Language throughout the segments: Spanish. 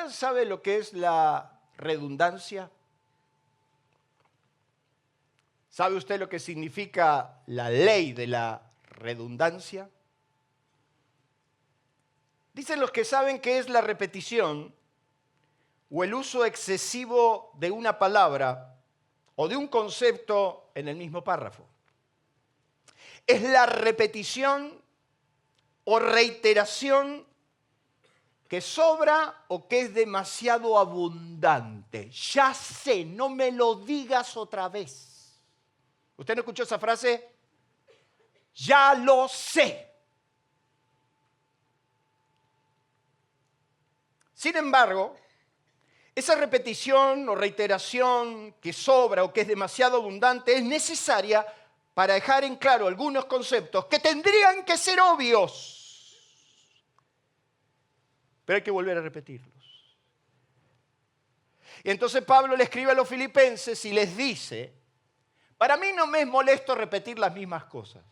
¿Usted sabe lo que es la redundancia? ¿Sabe usted lo que significa la ley de la redundancia? Dicen los que saben que es la repetición o el uso excesivo de una palabra o de un concepto en el mismo párrafo. Es la repetición o reiteración que sobra o que es demasiado abundante. Ya sé, no me lo digas otra vez. ¿Usted no escuchó esa frase? Ya lo sé. Sin embargo, esa repetición o reiteración que sobra o que es demasiado abundante es necesaria para dejar en claro algunos conceptos que tendrían que ser obvios, pero hay que volver a repetirlos. Y entonces Pablo le escribe a los filipenses y les dice, para mí no me es molesto repetir las mismas cosas,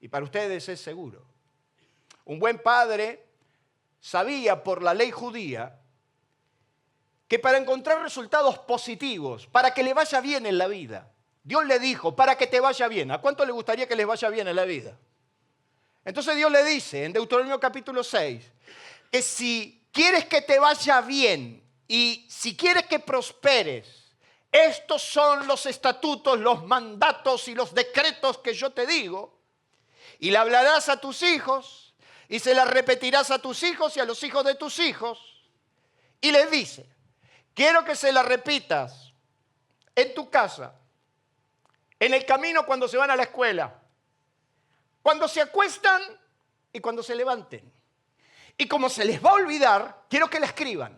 y para ustedes es seguro. Un buen padre sabía por la ley judía que para encontrar resultados positivos, para que le vaya bien en la vida, Dios le dijo, para que te vaya bien. ¿A cuánto le gustaría que les vaya bien en la vida? Entonces Dios le dice en Deuteronomio capítulo 6, que si quieres que te vaya bien y si quieres que prosperes, estos son los estatutos, los mandatos y los decretos que yo te digo, y le hablarás a tus hijos, y se las repetirás a tus hijos y a los hijos de tus hijos. Y les dice, quiero que se las repitas en tu casa, en el camino cuando se van a la escuela, cuando se acuestan y cuando se levanten. Y como se les va a olvidar, quiero que la escriban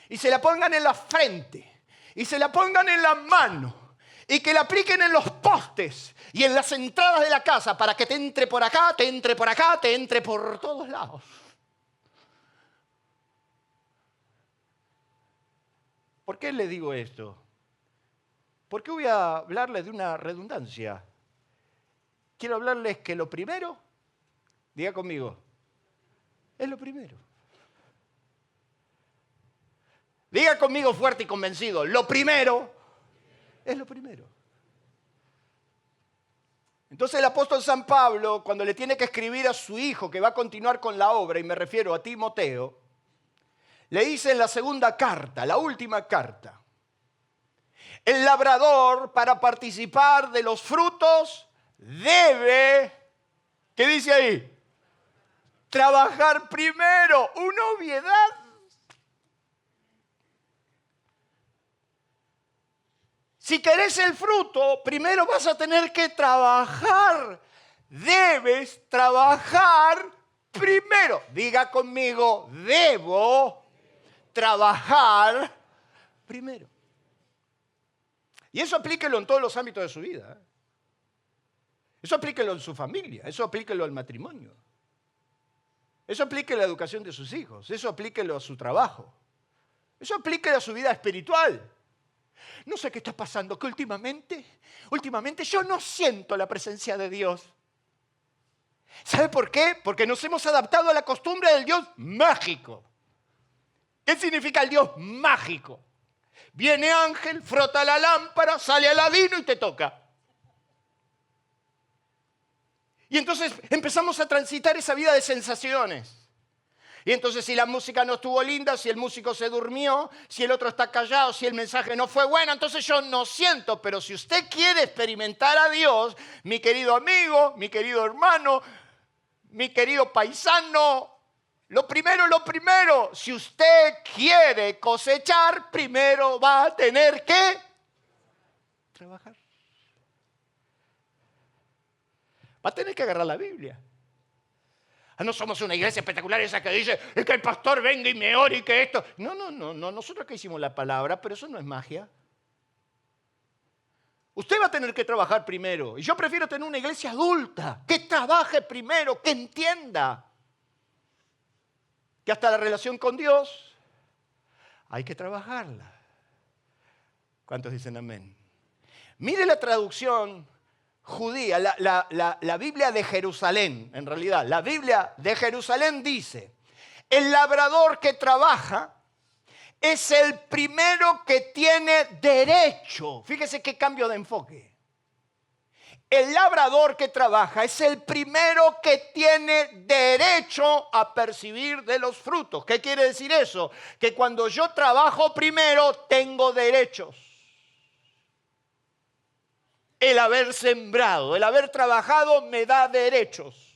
y se la pongan en la frente y se la pongan en la mano y que la apliquen en los postes y en las entradas de la casa para que te entre por acá, te entre por acá, te entre por todos lados. ¿Por qué le digo esto? Porque voy a hablarles de una redundancia. Quiero hablarles que lo primero, diga conmigo, es lo primero. Diga conmigo fuerte y convencido, lo primero es lo primero. Entonces el apóstol San Pablo, cuando le tiene que escribir a su hijo que va a continuar con la obra, y me refiero a Timoteo, le dice en la segunda carta, la última carta, el labrador para participar de los frutos debe, ¿qué dice ahí? Trabajar primero, una obviedad. Si querés el fruto, primero vas a tener que trabajar. Debes trabajar primero. Diga conmigo, debo trabajar primero. Y eso aplíquelo en todos los ámbitos de su vida. Eso aplíquelo en su familia, eso aplíquelo al matrimonio. Eso aplíquelo a la educación de sus hijos, eso aplíquelo a su trabajo. Eso aplíquelo a su vida espiritual. No sé qué está pasando, que últimamente yo no siento la presencia de Dios. ¿Sabe por qué? Porque nos hemos adaptado a la costumbre del Dios mágico. ¿Qué significa el Dios mágico? Viene ángel, frota la lámpara, sale Aladino y te toca. Y entonces empezamos a transitar esa vida de sensaciones. Y entonces si la música no estuvo linda, si el músico se durmió, si el otro está callado, si el mensaje no fue bueno, entonces yo no siento. Pero si usted quiere experimentar a Dios, mi querido amigo, mi querido hermano, mi querido paisano, lo primero, si usted quiere cosechar, primero va a tener que trabajar. Va a tener que agarrar la Biblia. No somos una iglesia espectacular esa que dice es que el pastor venga y me ore y que esto. No, nosotros que hicimos la palabra, pero eso no es magia. Usted va a tener que trabajar primero. Y yo prefiero tener una iglesia adulta, que trabaje primero, que entienda que hasta la relación con Dios hay que trabajarla. ¿Cuántos dicen amén? Mire la traducción judía, la Biblia de Jerusalén, en realidad. La Biblia de Jerusalén dice, el labrador que trabaja es el primero que tiene derecho. Fíjese qué cambio de enfoque. El labrador que trabaja es el primero que tiene derecho a percibir de los frutos. ¿Qué quiere decir eso? Que cuando yo trabajo primero, tengo derechos. El haber sembrado, el haber trabajado me da derechos.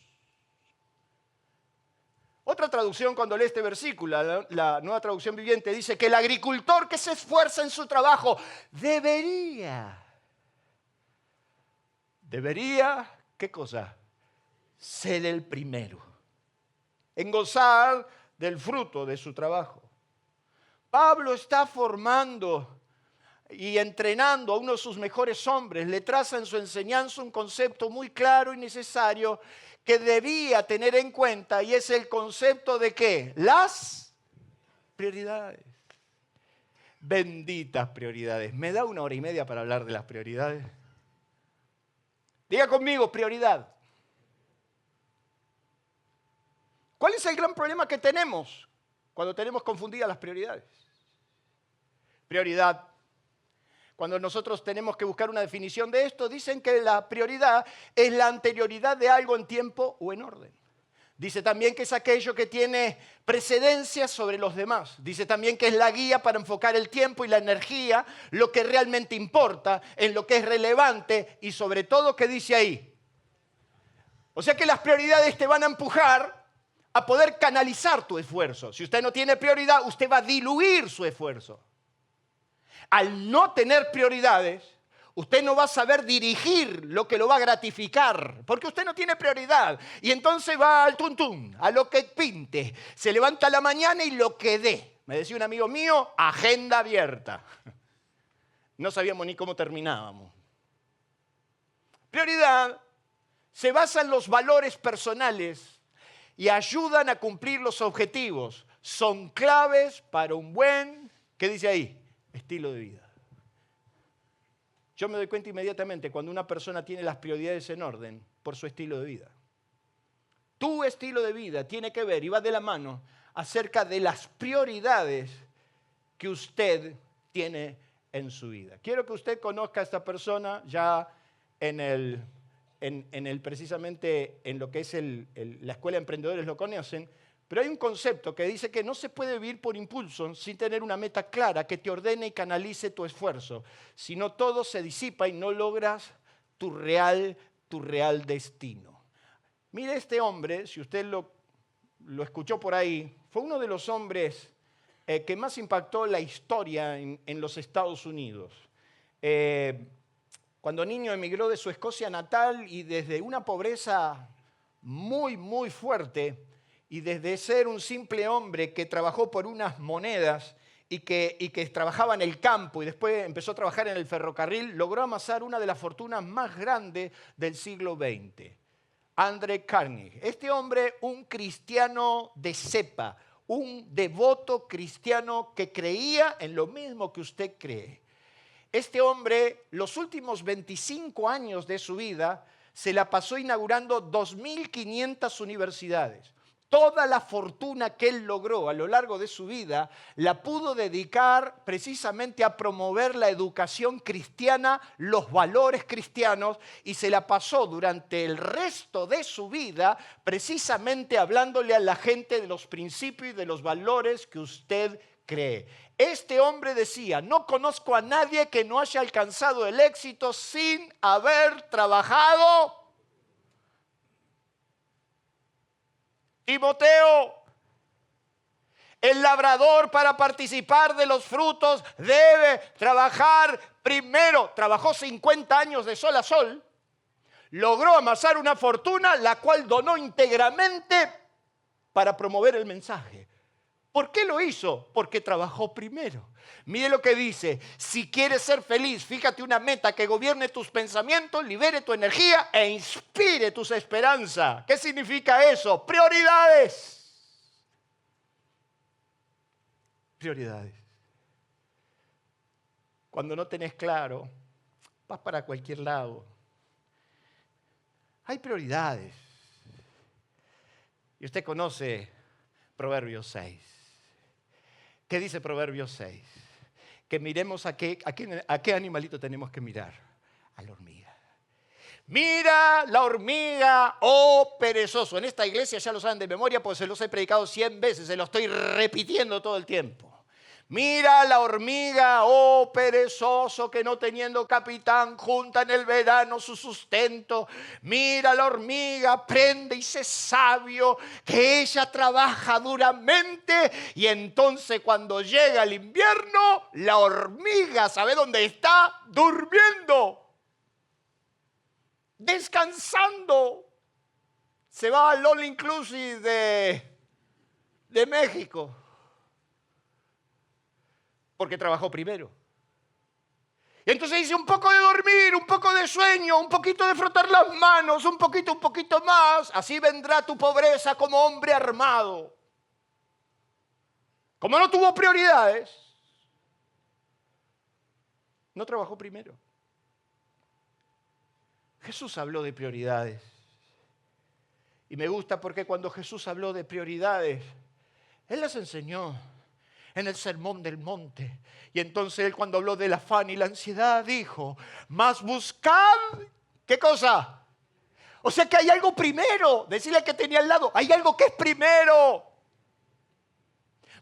Otra traducción, cuando lee este versículo, la Nueva Traducción Viviente, dice que el agricultor que se esfuerza en su trabajo debería, ¿qué cosa? Ser el primero en gozar del fruto de su trabajo. Pablo está formando y entrenando a uno de sus mejores hombres. Le traza en su enseñanza un concepto muy claro y necesario que debía tener en cuenta, y es el concepto de ¿qué? Las prioridades. Benditas prioridades. ¿Me da 1 hora y media para hablar de las prioridades? Diga conmigo, prioridad. ¿Cuál es el gran problema que tenemos cuando tenemos confundidas las prioridades? Prioridad. Cuando nosotros tenemos que buscar una definición de esto, dicen que la prioridad es la anterioridad de algo en tiempo o en orden. Dice también que es aquello que tiene precedencia sobre los demás. Dice también que es la guía para enfocar el tiempo y la energía, lo que realmente importa, en lo que es relevante y sobre todo, ¿qué dice ahí? O sea que las prioridades te van a empujar a poder canalizar tu esfuerzo. Si usted no tiene prioridad, usted va a diluir su esfuerzo. Al no tener prioridades, usted no va a saber dirigir lo que lo va a gratificar, porque usted no tiene prioridad. Y entonces va al tuntún, a lo que pinte. Se levanta a la mañana y lo que dé. Me decía un amigo mío, agenda abierta. No sabíamos ni cómo terminábamos. Prioridad se basa en los valores personales y ayudan a cumplir los objetivos. Son claves para un buen, ¿qué dice ahí? Estilo de vida. Yo me doy cuenta inmediatamente cuando una persona tiene las prioridades en orden por su estilo de vida. Tu estilo de vida tiene que ver y va de la mano acerca de las prioridades que usted tiene en su vida. Quiero que usted conozca a esta persona ya precisamente en lo que es la Escuela de Emprendedores lo conocen. Pero hay un concepto que dice que no se puede vivir por impulso sin tener una meta clara que te ordene y canalice tu esfuerzo. Si no, todo se disipa y no logras tu real destino. Mire, este hombre, si usted lo escuchó por ahí, fue uno de los hombres que más impactó la historia en los Estados Unidos. Cuando niño emigró de su Escocia natal y desde una pobreza muy, muy fuerte, y desde ser un simple hombre que trabajó por unas monedas y que trabajaba en el campo y después empezó a trabajar en el ferrocarril, logró amasar una de las fortunas más grandes del siglo XX. Andrew Carnegie. Este hombre, un cristiano de cepa, un devoto cristiano que creía en lo mismo que usted cree. Este hombre, los últimos 25 años de su vida, se la pasó inaugurando 2.500 universidades. Toda la fortuna que él logró a lo largo de su vida la pudo dedicar precisamente a promover la educación cristiana, los valores cristianos, y se la pasó durante el resto de su vida precisamente hablándole a la gente de los principios y de los valores que usted cree. Este hombre decía: no conozco a nadie que no haya alcanzado el éxito sin haber trabajado. Timoteo, el labrador para participar de los frutos debe trabajar primero. Trabajó 50 años de sol a sol, logró amasar una fortuna, la cual donó íntegramente para promover el mensaje. ¿Por qué lo hizo? Porque trabajó primero. Mire lo que dice: si quieres ser feliz, fíjate una meta que gobierne tus pensamientos, libere tu energía e inspire tus esperanzas. ¿Qué significa eso? Prioridades. Prioridades. Cuando no tenés claro, vas para cualquier lado. Hay prioridades. Y usted conoce Proverbios 6. ¿Qué dice Proverbios 6? Que miremos a qué animalito tenemos que mirar. A la hormiga. Mira la hormiga, oh perezoso. En esta iglesia ya lo saben de memoria porque se los he predicado 100 veces, se lo estoy repitiendo todo el tiempo. Mira la hormiga, oh perezoso, que no teniendo capitán junta en el verano su sustento. Mira la hormiga, aprende y sé sabio, que ella trabaja duramente. Y entonces cuando llega el invierno, la hormiga, ¿sabe dónde está? Durmiendo. Descansando. Se va al All Inclusive de México. Porque trabajó primero. Y entonces dice un poco de dormir, un poco de sueño, un poquito de frotar las manos, un poquito más. Así vendrá tu pobreza como hombre armado. Como no tuvo prioridades, no trabajó primero. Jesús habló de prioridades. Y me gusta porque cuando Jesús habló de prioridades, Él las enseñó en el Sermón del Monte. Y entonces Él cuando habló del afán y la ansiedad dijo, mas buscad, ¿qué cosa? O sea que hay algo primero. Decirle al que tenía al lado, hay algo que es primero.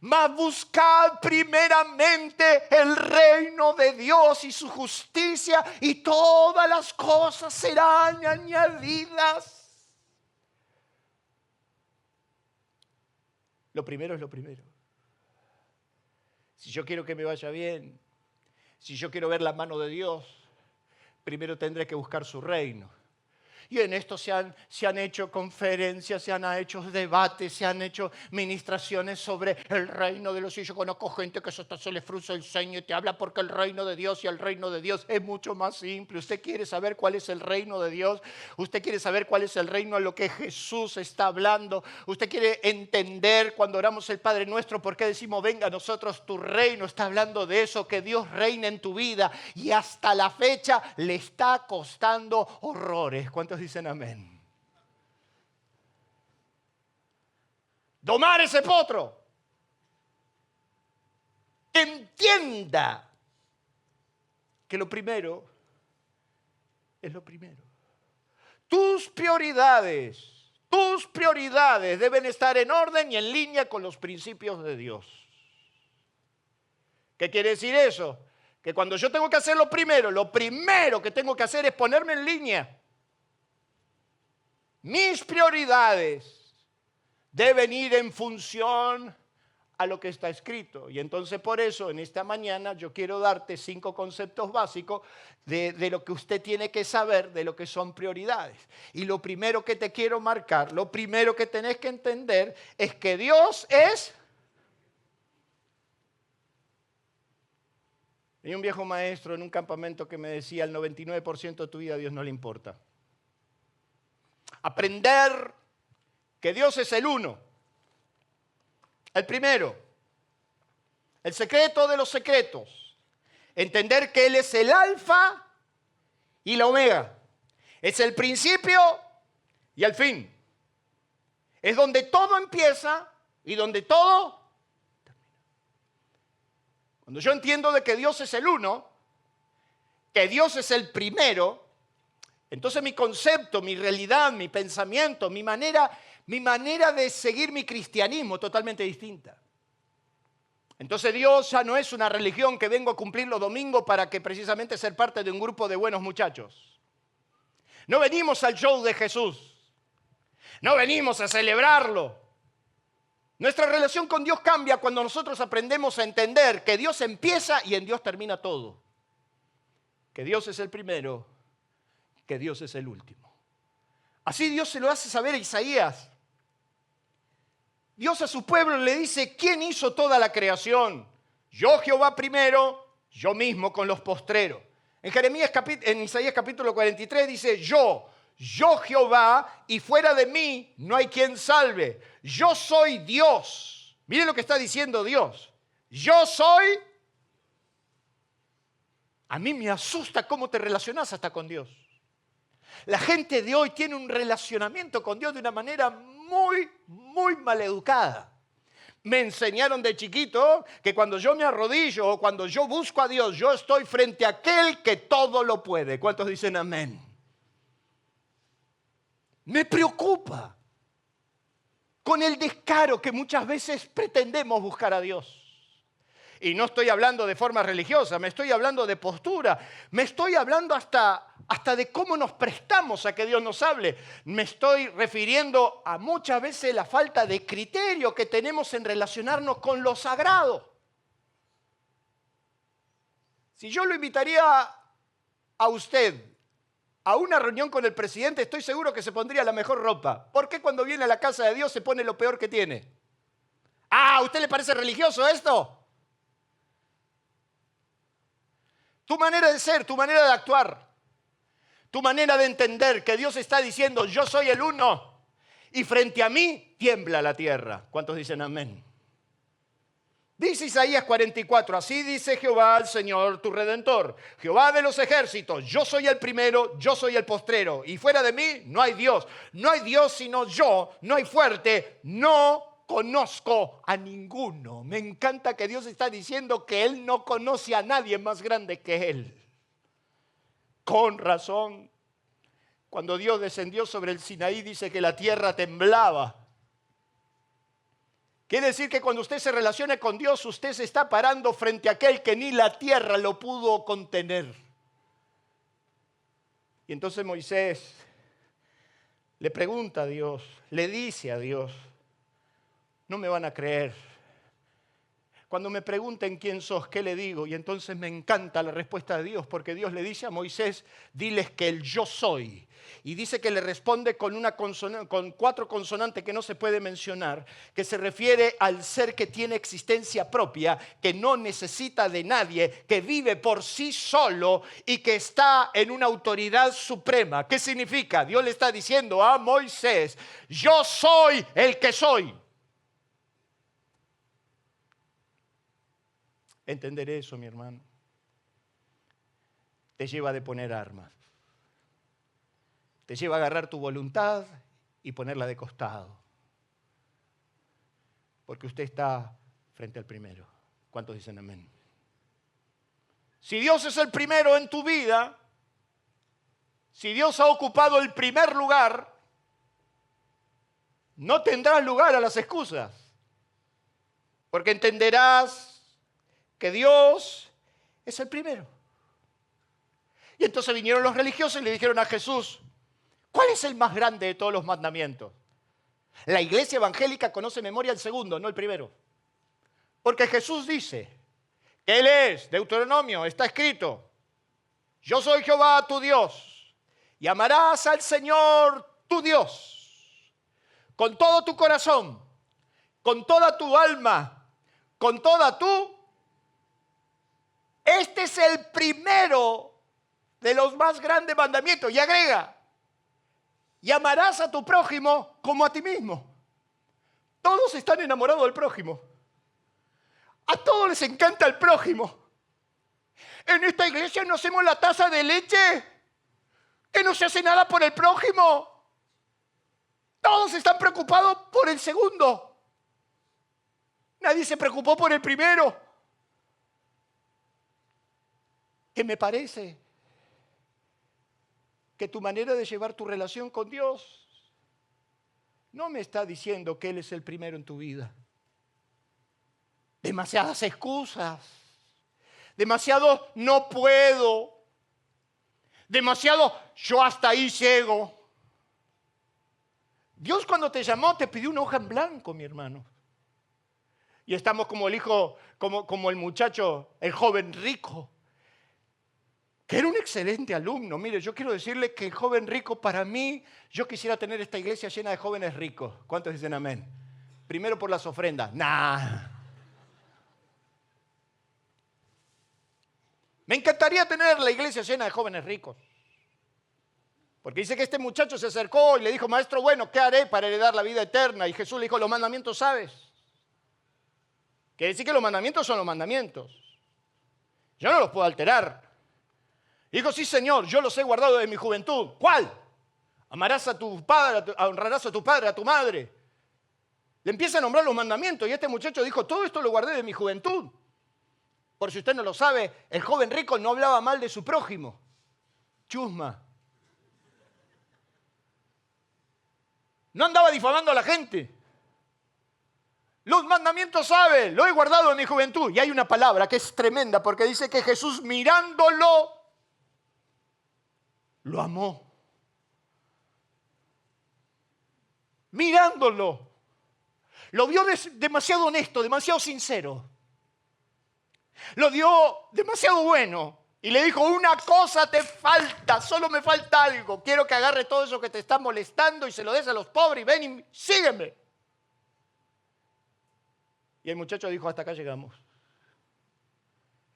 Mas buscad primeramente el reino de Dios y su justicia, y todas las cosas serán añadidas. Lo primero es lo primero. Si yo quiero que me vaya bien, si yo quiero ver la mano de Dios, primero tendré que buscar su reino. Y en esto se han hecho conferencias, se han hecho debates, se han hecho ministraciones sobre el reino de los cielos. Yo conozco gente que se le frunce el ceño y te habla porque el reino de Dios, y el reino de Dios es mucho más simple. Usted quiere saber cuál es el reino de Dios. Usted quiere saber cuál es el reino a lo que Jesús está hablando. Usted quiere entender cuando oramos el Padre Nuestro por qué decimos venga a nosotros tu reino. Está hablando de eso, que Dios reina en tu vida. Y hasta la fecha le está costando horrores. ¿Cuántos dicen amén? Domar ese potro. Entienda que lo primero es lo primero. Tus prioridades deben estar en orden y en línea con los principios de Dios. ¿Qué quiere decir eso? Que cuando yo tengo que hacer lo primero que tengo que hacer es ponerme en línea. Mis prioridades deben ir en función a lo que está escrito. Y entonces por eso en esta mañana yo quiero darte 5 conceptos básicos de lo que usted tiene que saber de lo que son prioridades. Y lo primero que te quiero marcar, lo primero que tenés que entender es que Dios es... Hay un viejo maestro en un campamento que me decía, el 99% de tu vida a Dios no le importa. Aprender que Dios es el uno, el primero, el secreto de los secretos. Entender que Él es el alfa y la omega. Es el principio y el fin. Es donde todo empieza y donde todo termina. Cuando yo entiendo de que Dios es el uno, que Dios es el primero, entonces mi concepto, mi realidad, mi pensamiento, mi manera de seguir mi cristianismo es totalmente distinta. Entonces Dios ya no es una religión que vengo a cumplir los domingos para que precisamente ser parte de un grupo de buenos muchachos. No venimos al show de Jesús. No venimos a celebrarlo. Nuestra relación con Dios cambia cuando nosotros aprendemos a entender que Dios empieza y en Dios termina todo. Que Dios es el primero, que Dios es el último. Así Dios se lo hace saber a Isaías. Dios a su pueblo le dice, ¿quién hizo toda la creación? Yo Jehová primero, yo mismo con los postreros. En Isaías capítulo 43 dice, yo Jehová, y fuera de mí no hay quien salve. Yo soy Dios. Miren lo que está diciendo Dios. Yo soy. A mí me asusta cómo te relacionas hasta con Dios. La gente de hoy tiene un relacionamiento con Dios de una manera muy, muy maleducada. Me enseñaron de chiquito que cuando yo me arrodillo o cuando yo busco a Dios, yo estoy frente a aquel que todo lo puede. ¿Cuántos dicen amén? Me preocupa con el descaro que muchas veces pretendemos buscar a Dios. Y no estoy hablando de forma religiosa, me estoy hablando de postura, me estoy hablando hasta de cómo nos prestamos a que Dios nos hable. Me estoy refiriendo a muchas veces la falta de criterio que tenemos en relacionarnos con lo sagrado. Si yo lo invitaría a usted a una reunión con el presidente, estoy seguro que se pondría la mejor ropa. ¿Por qué cuando viene a la casa de Dios se pone lo peor que tiene? ¿A usted le parece religioso esto? Tu manera de ser, tu manera de actuar, tu manera de entender que Dios está diciendo, yo soy el uno, y frente a mí tiembla la tierra. ¿Cuántos dicen amén? Dice Isaías 44, así dice Jehová el Señor, tu Redentor, Jehová de los ejércitos, yo soy el primero, yo soy el postrero, y fuera de mí no hay Dios sino yo, no hay fuerte, no conozco a ninguno. Me encanta que Dios está diciendo que Él no conoce a nadie más grande que Él. Con razón, cuando Dios descendió sobre el Sinaí, dice que la tierra temblaba. Quiere decir que cuando usted se relacione con Dios, usted se está parando frente a aquel que ni la tierra lo pudo contener. Y entonces Moisés le pregunta a Dios, le dice a Dios, no me van a creer. Cuando me pregunten quién sos, ¿qué le digo? Y entonces me encanta la respuesta de Dios, porque Dios le dice a Moisés, diles que el yo soy. Y dice que le responde con con 4 consonantes que no se puede mencionar, que se refiere al ser que tiene existencia propia, que no necesita de nadie, que vive por sí solo y que está en una autoridad suprema. ¿Qué significa? Dios le está diciendo a Moisés, yo soy el que soy. Entender eso, mi hermano, te lleva a deponer armas. Te lleva a agarrar tu voluntad y ponerla de costado. Porque usted está frente al primero. ¿Cuántos dicen amén? Si Dios es el primero en tu vida, si Dios ha ocupado el primer lugar, no tendrás lugar a las excusas. Porque entenderás que Dios es el primero. Y entonces vinieron los religiosos y le dijeron a Jesús, ¿cuál es el más grande de todos los mandamientos? La iglesia evangélica conoce de memoria el segundo, no el primero. Porque Jesús dice que Él es, Deuteronomio, está escrito, yo soy Jehová tu Dios, y amarás al Señor tu Dios con todo tu corazón, con toda tu alma, con toda tu... Este es el primero de los más grandes mandamientos. Y agrega, y amarás a tu prójimo como a ti mismo. Todos están enamorados del prójimo. A todos les encanta el prójimo. En esta iglesia no hacemos la taza de leche, que no se hace nada por el prójimo. Todos están preocupados por el segundo. Nadie se preocupó por el primero. Que me parece que tu manera de llevar tu relación con Dios no me está diciendo que Él es el primero en tu vida. Demasiadas excusas, demasiado no puedo, demasiado yo hasta ahí llego. Dios cuando te llamó te pidió una hoja en blanco, mi hermano. Y estamos como el hijo, como el muchacho, el joven rico, que era un excelente alumno. Mire, yo quiero decirle que el joven rico, para mí, yo quisiera tener esta iglesia llena de jóvenes ricos. ¿Cuántos dicen amén? Primero por las ofrendas. Me encantaría tener la iglesia llena de jóvenes ricos. Porque dice que este muchacho se acercó y le dijo, maestro, bueno, ¿qué haré para heredar la vida eterna? Y Jesús le dijo, los mandamientos sabes. Quiere decir que los mandamientos son los mandamientos. Yo no los puedo alterar. Dijo, sí, Señor, yo los he guardado desde mi juventud. ¿Cuál? Amarás a tu padre, honrarás a tu padre, a tu madre. Le empieza a nombrar los mandamientos y este muchacho dijo, todo esto lo guardé de mi juventud. Por si usted no lo sabe, el joven rico no hablaba mal de su prójimo. Chusma. No andaba difamando a la gente. Los mandamientos sabe, lo he guardado en mi juventud. Y hay una palabra que es tremenda porque dice que Jesús mirándolo, lo amó. Mirándolo. Lo vio demasiado honesto, demasiado sincero. Lo vio demasiado bueno. Y le dijo, una cosa te falta, solo me falta algo. Quiero que agarres todo eso que te está molestando y se lo des a los pobres y ven y sígueme. Y el muchacho dijo, hasta acá llegamos.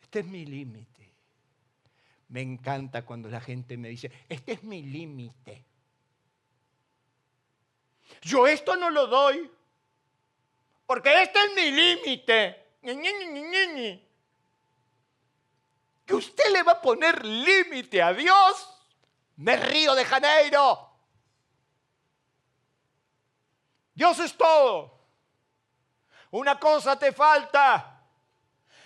Este es mi límite. Me encanta cuando la gente me dice, este es mi límite. Yo esto no lo doy, porque este es mi límite. ¿Que usted le va a poner límite a Dios? Me río de Janeiro. Dios es todo. Una cosa te falta.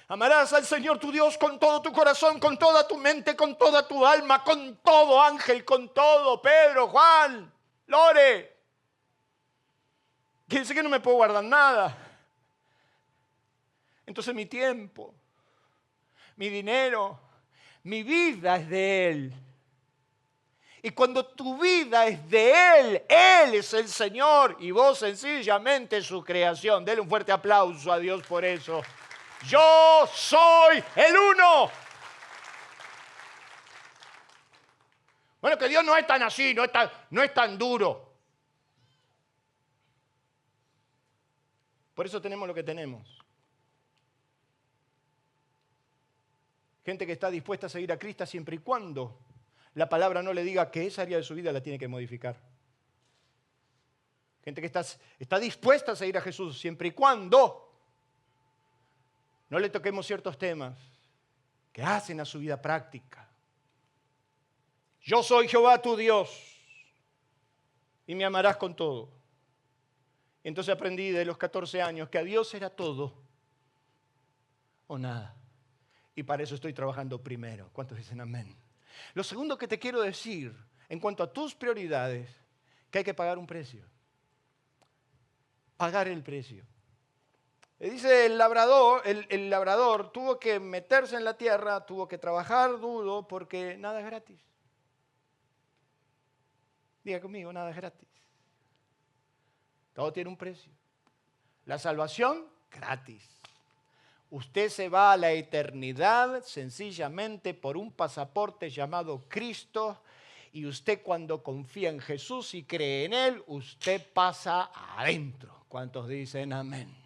Amarás al Señor tu Dios con todo tu corazón, con toda tu mente, con toda tu alma, con todo, Ángel, con todo, Pedro, Juan, Lore. Quiere decir que no me puedo guardar nada. Entonces mi tiempo, mi dinero, mi vida es de Él. Y cuando tu vida es de Él, Él es el Señor y vos sencillamente su creación. Dele un fuerte aplauso a Dios por eso. Yo soy el uno. Bueno, que Dios no es tan así, no es tan duro. Por eso tenemos lo que tenemos. Gente que está dispuesta a seguir a Cristo siempre y cuando la palabra no le diga que esa área de su vida la tiene que modificar. Gente que está dispuesta a seguir a Jesús siempre y cuando no le toquemos ciertos temas que hacen a su vida práctica. Yo soy Jehová tu Dios y me amarás con todo. Y entonces aprendí de los 14 años que a Dios era todo o nada. Y para eso estoy trabajando primero. ¿Cuántos dicen amén? Lo segundo que te quiero decir en cuanto a tus prioridades, que hay que pagar un precio. Pagar el precio. Le dice el labrador tuvo que meterse en la tierra, tuvo que trabajar duro porque nada es gratis. Diga conmigo, nada es gratis. Todo tiene un precio. La salvación, gratis. Usted se va a la eternidad sencillamente por un pasaporte llamado Cristo y usted cuando confía en Jesús y cree en Él, usted pasa adentro. ¿Cuántos dicen amén?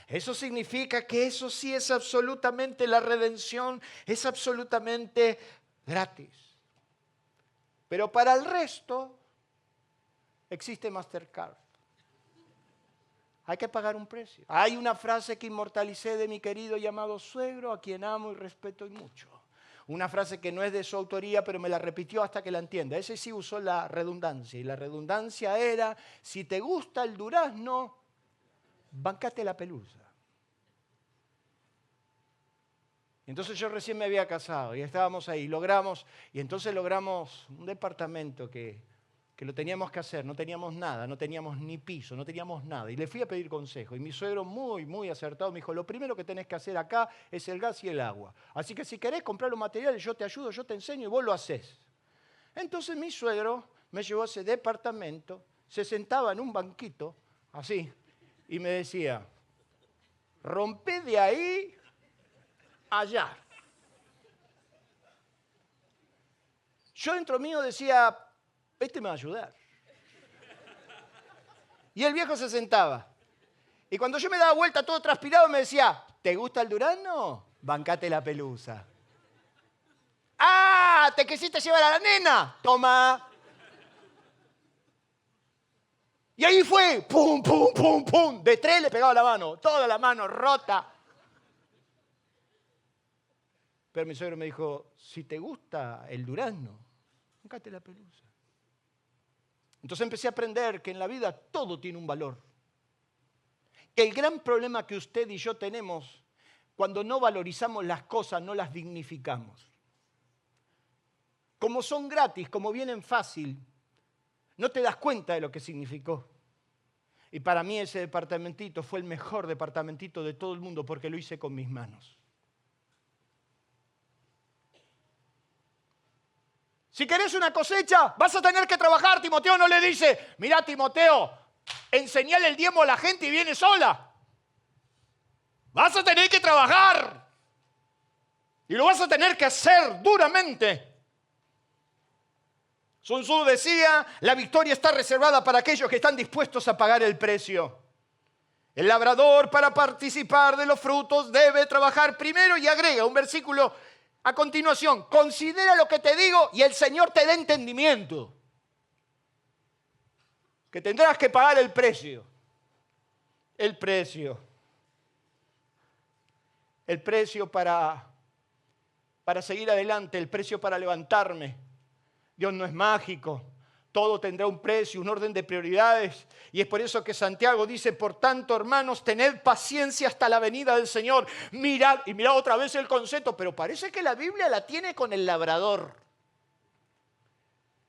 Eso significa que eso sí es absolutamente la redención, es absolutamente gratis. Pero para el resto existe Mastercard. Hay que pagar un precio. Hay una frase que inmortalicé de mi querido y amado suegro, a quien amo y respeto y mucho. Una frase que no es de su autoría, pero me la repitió hasta que la entienda. Ese sí usó la redundancia. Y la redundancia era, si te gusta el durazno, bancate la pelusa. Entonces yo recién me había casado y estábamos ahí. Y entonces logramos un departamento que lo teníamos que hacer, no teníamos nada, no teníamos ni piso, no teníamos nada. Y le fui a pedir consejo. Y mi suegro muy, muy acertado me dijo, lo primero que tenés que hacer acá es el gas y el agua. Así que si querés comprar los materiales, yo te ayudo, yo te enseño y vos lo hacés. Entonces mi suegro me llevó a ese departamento, se sentaba en un banquito, así, y me decía, rompé de ahí a allá. Yo dentro mío decía, este me va a ayudar. Y el viejo se sentaba. Y cuando yo me daba vuelta todo transpirado me decía, ¿te gusta el durazno? Bancate la pelusa. ¡Ah! ¿Te quisiste llevar a la nena? Toma. Y ahí fue, pum, pum, pum, pum. De 3 le pegaba la mano, toda la mano rota. Pero mi suegro me dijo, si te gusta el durazno, bancate la pelusa. Entonces empecé a aprender que en la vida todo tiene un valor. que el gran problema que usted y yo tenemos, cuando no valorizamos las cosas, no las dignificamos. Como son gratis, como vienen fácil, no te das cuenta de lo que significó. Y para mí ese departamentito fue el mejor departamentito de todo el mundo porque lo hice con mis manos. Si querés una cosecha, vas a tener que trabajar. Timoteo no le dice, mira Timoteo, enseñale el diezmo a la gente y viene sola. Vas a tener que trabajar. Y lo vas a tener que hacer duramente. Sun Tzu decía, la victoria está reservada para aquellos que están dispuestos a pagar el precio. El labrador, para participar de los frutos, debe trabajar primero, y agrega un versículo a continuación: considera lo que te digo y el Señor te dé entendimiento. Que tendrás que pagar el precio. El precio. El precio para seguir adelante, el precio para levantarme. Dios no es mágico, todo tendrá un precio, un orden de prioridades. Y es por eso que Santiago dice, por tanto, hermanos, tened paciencia hasta la venida del Señor. Mirad, y mirad otra vez el concepto, pero parece que la Biblia la tiene con el labrador.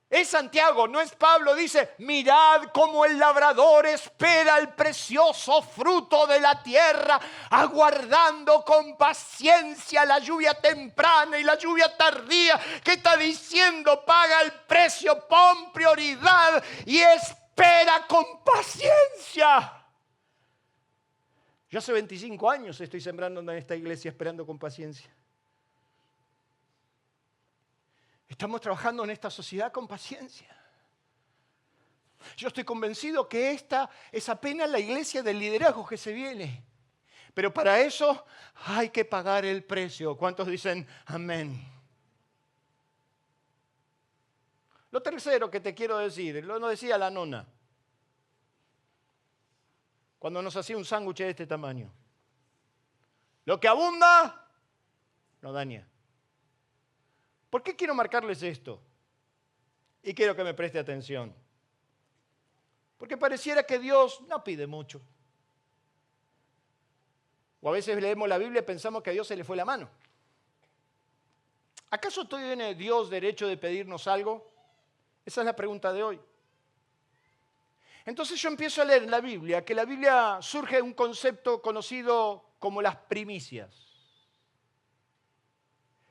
Es Santiago, no es Pablo. Dice, mirad cómo el labrador espera el precioso fruto de la tierra, aguardando con paciencia la lluvia temprana y la lluvia tardía. ¿Qué está diciendo? Paga el precio, pon prioridad y espera con paciencia. Yo hace 25 años estoy sembrando en esta iglesia esperando con paciencia. Estamos trabajando en esta sociedad con paciencia. Yo estoy convencido que esta es apenas la iglesia del liderazgo que se viene. Pero para eso hay que pagar el precio. ¿Cuántos dicen amén? Lo tercero que te quiero decir, lo decía la nona, cuando nos hacía un sándwich de este tamaño. Lo que abunda, no daña. ¿Por qué quiero marcarles esto? Y quiero que me preste atención. Porque pareciera que Dios no pide mucho. O a veces leemos la Biblia y pensamos que a Dios se le fue la mano. ¿Acaso tiene Dios derecho de pedirnos algo? Esa es la pregunta de hoy. Entonces yo empiezo a leer en la Biblia que en la Biblia surge un concepto conocido como las primicias.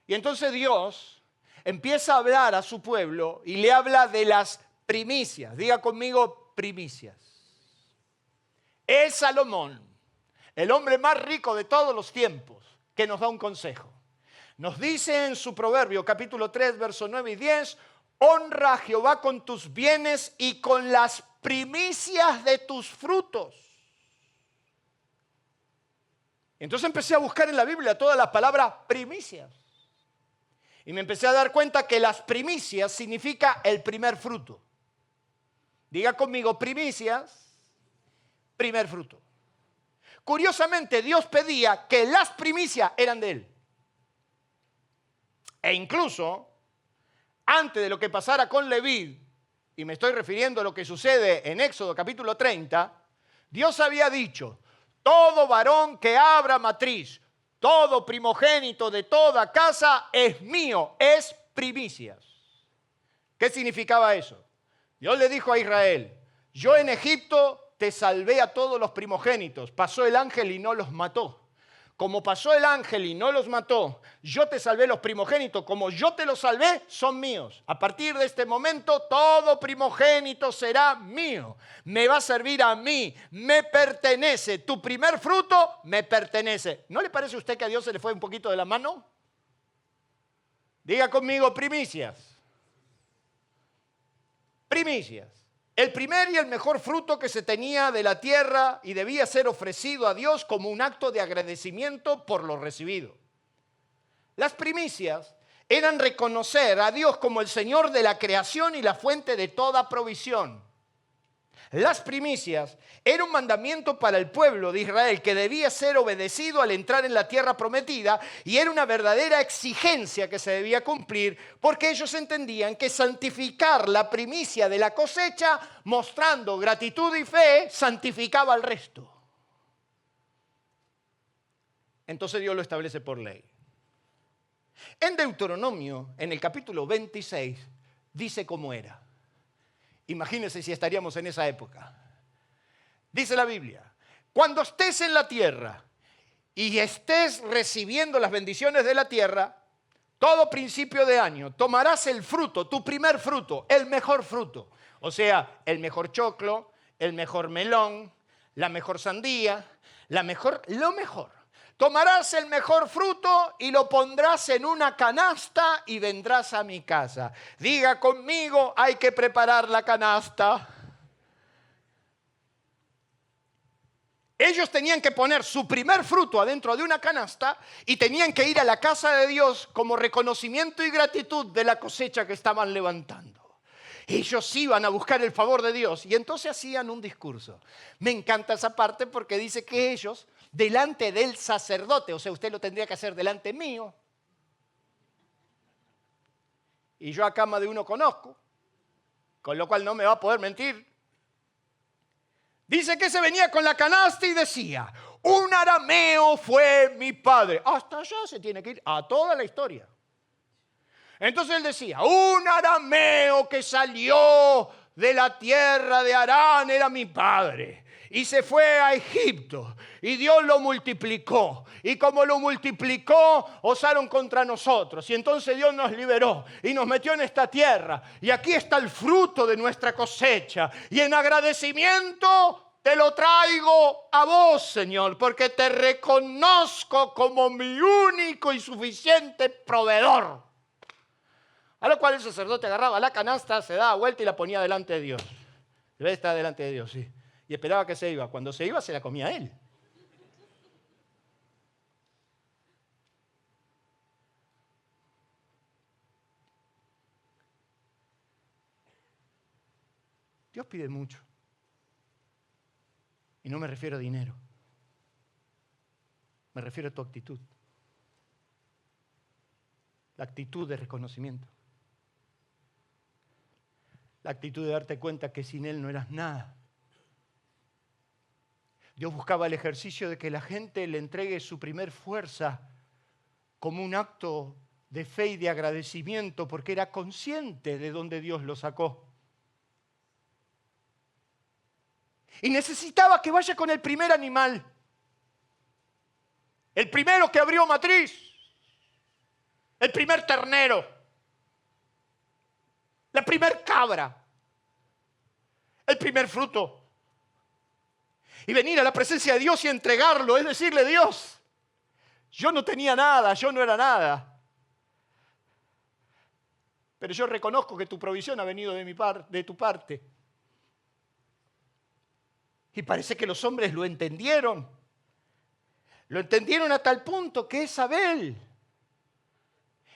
Y entonces Dios empieza a hablar a su pueblo y le habla de las primicias. Diga conmigo, primicias. Es Salomón, el hombre más rico de todos los tiempos, que nos da un consejo. Nos dice en su Proverbio, capítulo 3, versos 9 y 10, honra a Jehová con tus bienes y con las primicias de tus frutos. Entonces empecé a buscar en la Biblia toda la palabra primicias. Y me empecé a dar cuenta que las primicias significa el primer fruto. Diga conmigo, primicias, primer fruto. Curiosamente, Dios pedía que las primicias eran de Él. E incluso, antes de lo que pasara con Leví, y me estoy refiriendo a lo que sucede en Éxodo capítulo 30, Dios había dicho, todo varón que abra matriz, todo primogénito de toda casa es mío, es primicias. ¿Qué significaba eso? Dios le dijo a Israel, yo en Egipto te salvé a todos los primogénitos, pasó el ángel y no los mató. Como pasó el ángel y no los mató, yo te salvé los primogénitos, como yo te los salvé, son míos. A partir de este momento, todo primogénito será mío. Me va a servir a mí, me pertenece. Tu primer fruto me pertenece. ¿No le parece a usted que a Dios se le fue un poquito de la mano? Diga conmigo, primicias. Primicias. El primer y el mejor fruto que se tenía de la tierra y debía ser ofrecido a Dios como un acto de agradecimiento por lo recibido. Las primicias eran reconocer a Dios como el Señor de la creación y la fuente de toda provisión. Las primicias era un mandamiento para el pueblo de Israel que debía ser obedecido al entrar en la tierra prometida y era una verdadera exigencia que se debía cumplir porque ellos entendían que santificar la primicia de la cosecha mostrando gratitud y fe santificaba al resto. entonces Dios lo establece por ley. En Deuteronomio, en el capítulo 26, dice cómo era. Imagínense si estaríamos en esa época. Dice la Biblia, cuando estés en la tierra y estés recibiendo las bendiciones de la tierra, todo principio de año tomarás el fruto, tu primer fruto, el mejor fruto. O sea, el mejor choclo, el mejor melón, la mejor sandía, lo mejor. Tomarás el mejor fruto y lo pondrás en una canasta y vendrás a mi casa. Diga conmigo, hay que preparar la canasta. Ellos tenían que poner su primer fruto adentro de una canasta y tenían que ir a la casa de Dios como reconocimiento y gratitud de la cosecha que estaban levantando. Ellos iban a buscar el favor de Dios y entonces hacían un discurso. Me encanta esa parte porque dice que ellos, delante del sacerdote, o sea, usted lo tendría que hacer delante mío, y yo acá más de uno conozco, con lo cual no me va a poder mentir. Dice que se venía con la canasta y decía, un arameo fue mi padre. Hasta allá se tiene que ir a toda la historia. Entonces él decía, un arameo que salió de la tierra de Harán era mi padre. Y se fue a Egipto y Dios lo multiplicó. Y como lo multiplicó, osaron contra nosotros. Y entonces Dios nos liberó y nos metió en esta tierra. Y aquí está el fruto de nuestra cosecha. Y en agradecimiento te lo traigo a vos, Señor, porque te reconozco como mi único y suficiente proveedor. A lo cual el sacerdote agarraba la canasta, se daba vuelta y la ponía delante de Dios. Debe estar delante de Dios, sí. Y esperaba que se iba. Cuando se iba, se la comía él. Dios pide mucho. Y no me refiero a dinero. Me refiero a tu actitud. La actitud de reconocimiento. La actitud de darte cuenta que sin Él no eras nada. Dios buscaba el ejercicio de que la gente le entregue su primer fuerza como un acto de fe y de agradecimiento porque era consciente de dónde Dios lo sacó. Y necesitaba que vaya con el primer animal. El primero que abrió matriz. El primer ternero. La primer cabra. El primer fruto. Y venir a la presencia de Dios y entregarlo, es decirle, Dios, yo no tenía nada, yo no era nada. Pero yo reconozco que tu provisión ha venido de tu parte. Y parece que los hombres lo entendieron. Lo entendieron a tal punto que es Abel.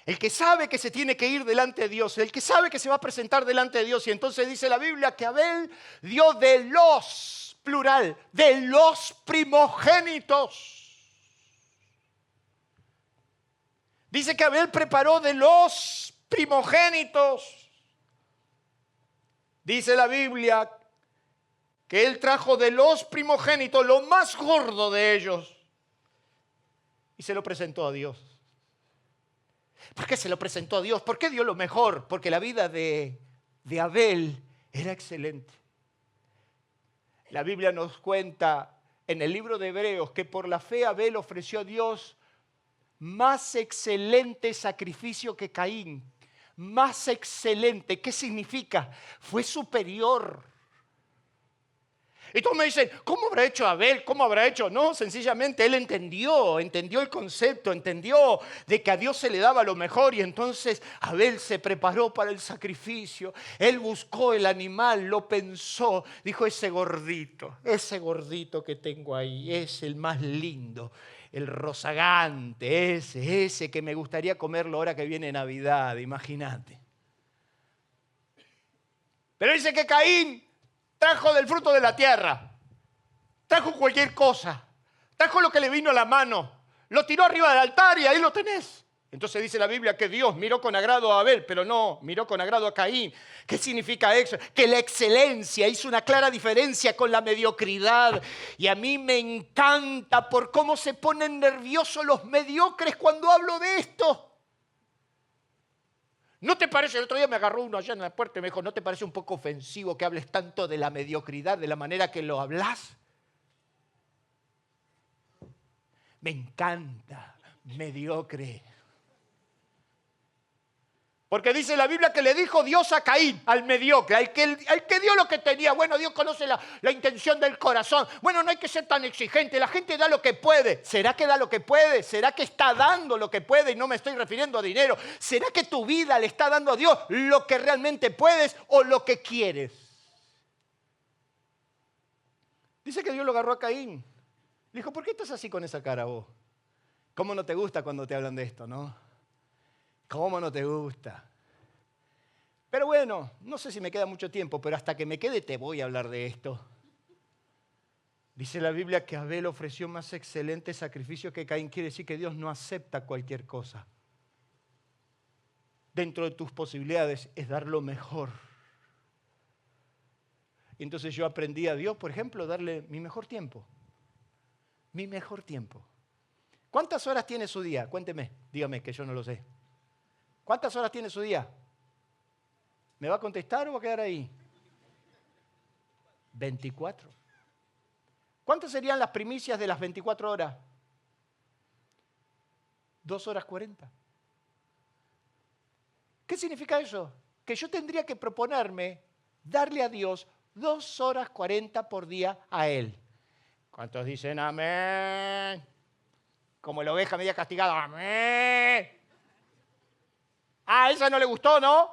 El que sabe que se tiene que ir delante de Dios, el que sabe que se va a presentar delante de Dios. Y entonces dice la Biblia que Abel dio de los, plural, de los primogénitos. Dice que Abel preparó de los primogénitos. Dice la Biblia que él trajo de los primogénitos lo más gordo de ellos y se lo presentó a Dios. ¿Por qué se lo presentó a Dios? ¿Por qué dio lo mejor? Porque la vida de Abel era excelente. La Biblia nos cuenta en el libro de Hebreos que por la fe Abel ofreció a Dios más excelente sacrificio que Caín. Más excelente. ¿Qué significa? Fue superior. Y todos me dicen, ¿cómo habrá hecho Abel? ¿Cómo habrá hecho? No, sencillamente él entendió el concepto, entendió de que a Dios se le daba lo mejor y entonces Abel se preparó para el sacrificio. Él buscó el animal, lo pensó, dijo, ese gordito que tengo ahí es el más lindo, el rozagante, ese que me gustaría comerlo ahora que viene Navidad, imagínate. Pero dice que Caín trajo del fruto de la tierra, trajo cualquier cosa, trajo lo que le vino a la mano, lo tiró arriba del altar y ahí lo tenés. Entonces dice la Biblia que Dios miró con agrado a Abel, pero no miró con agrado a Caín. ¿Qué significa eso? Que la excelencia hizo una clara diferencia con la mediocridad. Y a mí me encanta por cómo se ponen nerviosos los mediocres cuando hablo de esto. ¿No te parece? El otro día me agarró uno allá en la puerta y me dijo, ¿no te parece un poco ofensivo que hables tanto de la mediocridad, de la manera que lo hablas? Me encanta, mediocre. Porque dice la Biblia que le dijo Dios a Caín, al mediocre, al que dio lo que tenía. Bueno, Dios conoce la intención del corazón. Bueno, no hay que ser tan exigente, la gente da lo que puede. ¿Será que da lo que puede? ¿Será que está dando lo que puede? Y no me estoy refiriendo a dinero. ¿Será que tu vida le está dando a Dios lo que realmente puedes o lo que quieres? Dice que Dios lo agarró a Caín. Le dijo, ¿por qué estás así con esa cara vos? ¿Cómo no te gusta cuando te hablan de esto, no? ¿Cómo no te gusta? Pero bueno, no sé si me queda mucho tiempo, pero hasta que me quede te voy a hablar de esto. Dice la Biblia que Abel ofreció más excelente sacrificio que Caín. Quiere decir que Dios no acepta cualquier cosa. Dentro de tus posibilidades es dar lo mejor. Y entonces yo aprendí a Dios, por ejemplo, darle mi mejor tiempo. Mi mejor tiempo. ¿Cuántas horas tiene su día? Cuénteme, dígame que yo no lo sé. ¿Cuántas horas tiene su día? ¿Me va a contestar o va a quedar ahí? 24. ¿Cuántas serían las primicias de las 24 horas? 2 horas 40. ¿Qué significa eso? Que yo tendría que proponerme darle a Dios 2 horas 40 por día a Él. ¿Cuántos dicen amén? Como la oveja media castigada, amén. Ah, esa no le gustó, ¿no?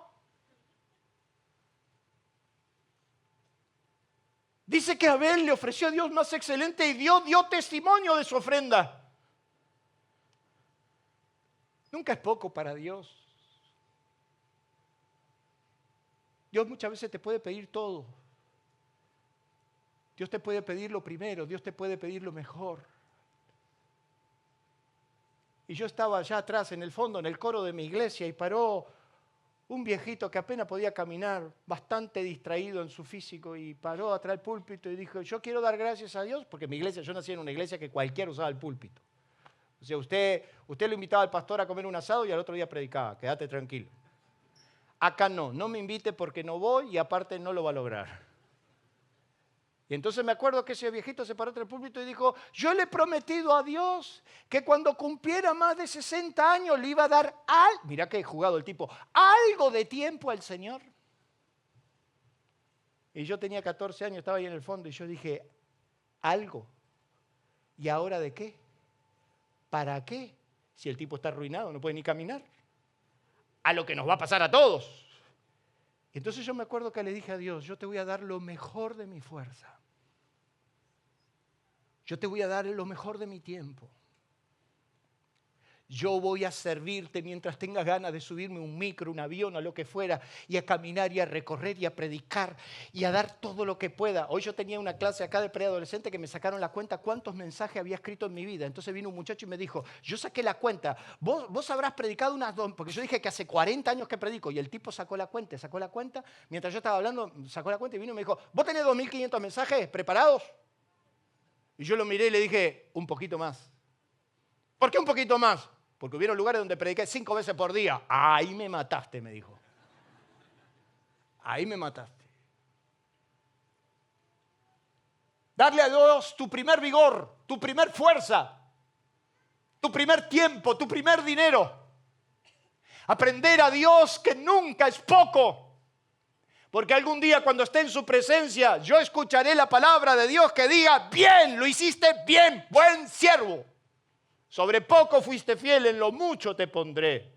Dice que Abel le ofreció a Dios más excelente y Dios dio testimonio de su ofrenda. Nunca es poco para Dios. Dios muchas veces te puede pedir todo. Dios te puede pedir lo primero, Dios te puede pedir lo mejor. Y yo estaba allá atrás, en el fondo, en el coro de mi iglesia, y paró un viejito que apenas podía caminar, bastante distraído en su físico, y paró atrás del púlpito y dijo, yo quiero dar gracias a Dios, porque mi iglesia, yo nací en una iglesia que cualquiera usaba el púlpito. O sea, usted lo invitaba al pastor a comer un asado y al otro día predicaba, quédate tranquilo. Acá no me invite porque no voy y aparte no lo va a lograr. Y entonces me acuerdo que ese viejito se paró entre el púlpito y dijo, yo le he prometido a Dios que cuando cumpliera más de 60 años le iba a dar mirá que jugado el tipo, algo de tiempo al Señor. Y yo tenía 14 años, estaba ahí en el fondo y yo dije, algo. ¿Y ahora de qué? ¿Para qué? Si el tipo está arruinado, no puede ni caminar. A lo que nos va a pasar a todos. Entonces yo me acuerdo que le dije a Dios, yo te voy a dar lo mejor de mi fuerza. Yo te voy a dar lo mejor de mi tiempo. Yo voy a servirte mientras tengas ganas de subirme un micro, un avión, a lo que fuera, y a caminar y a recorrer y a predicar y a dar todo lo que pueda. Hoy yo tenía una clase acá de preadolescente que me sacaron la cuenta cuántos mensajes había escrito en mi vida. Entonces vino un muchacho y me dijo, yo saqué la cuenta, vos habrás predicado unas dos, porque yo dije que hace 40 años que predico, y el tipo sacó la cuenta, mientras yo estaba hablando, sacó la cuenta y vino y me dijo, ¿vos tenés 2.500 mensajes preparados? Y yo lo miré y le dije, un poquito más. ¿Por qué un poquito más? Porque hubieron lugares donde prediqué 5 veces por día. Ahí me mataste, me dijo. Ahí me mataste. Darle a Dios tu primer vigor, tu primer fuerza, tu primer tiempo, tu primer dinero. Aprender a Dios que nunca es poco. Porque algún día cuando esté en su presencia, yo escucharé la palabra de Dios que diga, bien, lo hiciste bien, buen siervo. Sobre poco fuiste fiel, en lo mucho te pondré.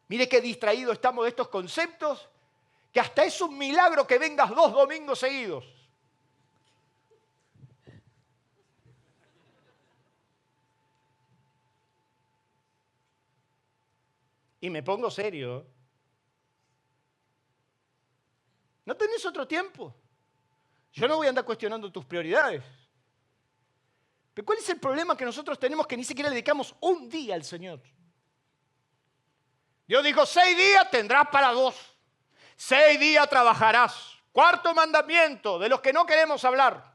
Mire qué distraídos estamos de estos conceptos, que hasta es un milagro que vengas 2 domingos seguidos. Y me pongo serio. ¿No tenés otro tiempo? Yo no voy a andar cuestionando tus prioridades. Pero ¿cuál es el problema que nosotros tenemos que ni siquiera le dedicamos un día al Señor? Dios dijo, 6 días tendrás para 2. 6 días trabajarás. Cuarto mandamiento, de los que no queremos hablar.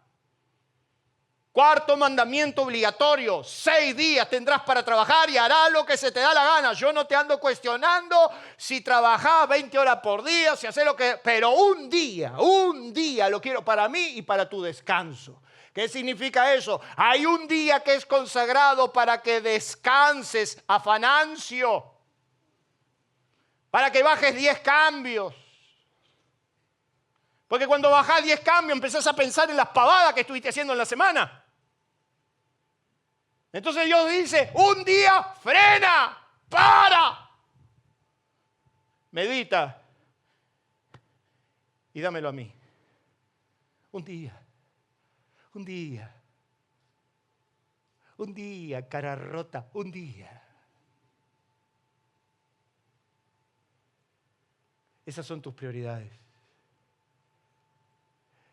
Cuarto mandamiento obligatorio, 6 días tendrás para trabajar y harás lo que se te da la gana. Yo no te ando cuestionando si trabajás 20 horas por día, si haces lo que... Pero un día lo quiero para mí y para tu descanso. ¿Qué significa eso? Hay un día que es consagrado para que descanses, afanancio. Para que bajes 10 cambios. Porque cuando bajás 10 cambios empezás a pensar en las pavadas que estuviste haciendo en la semana. Entonces Dios dice, un día frena, para. Medita y dámelo a mí. Un día, cara rota, un día. Esas son tus prioridades.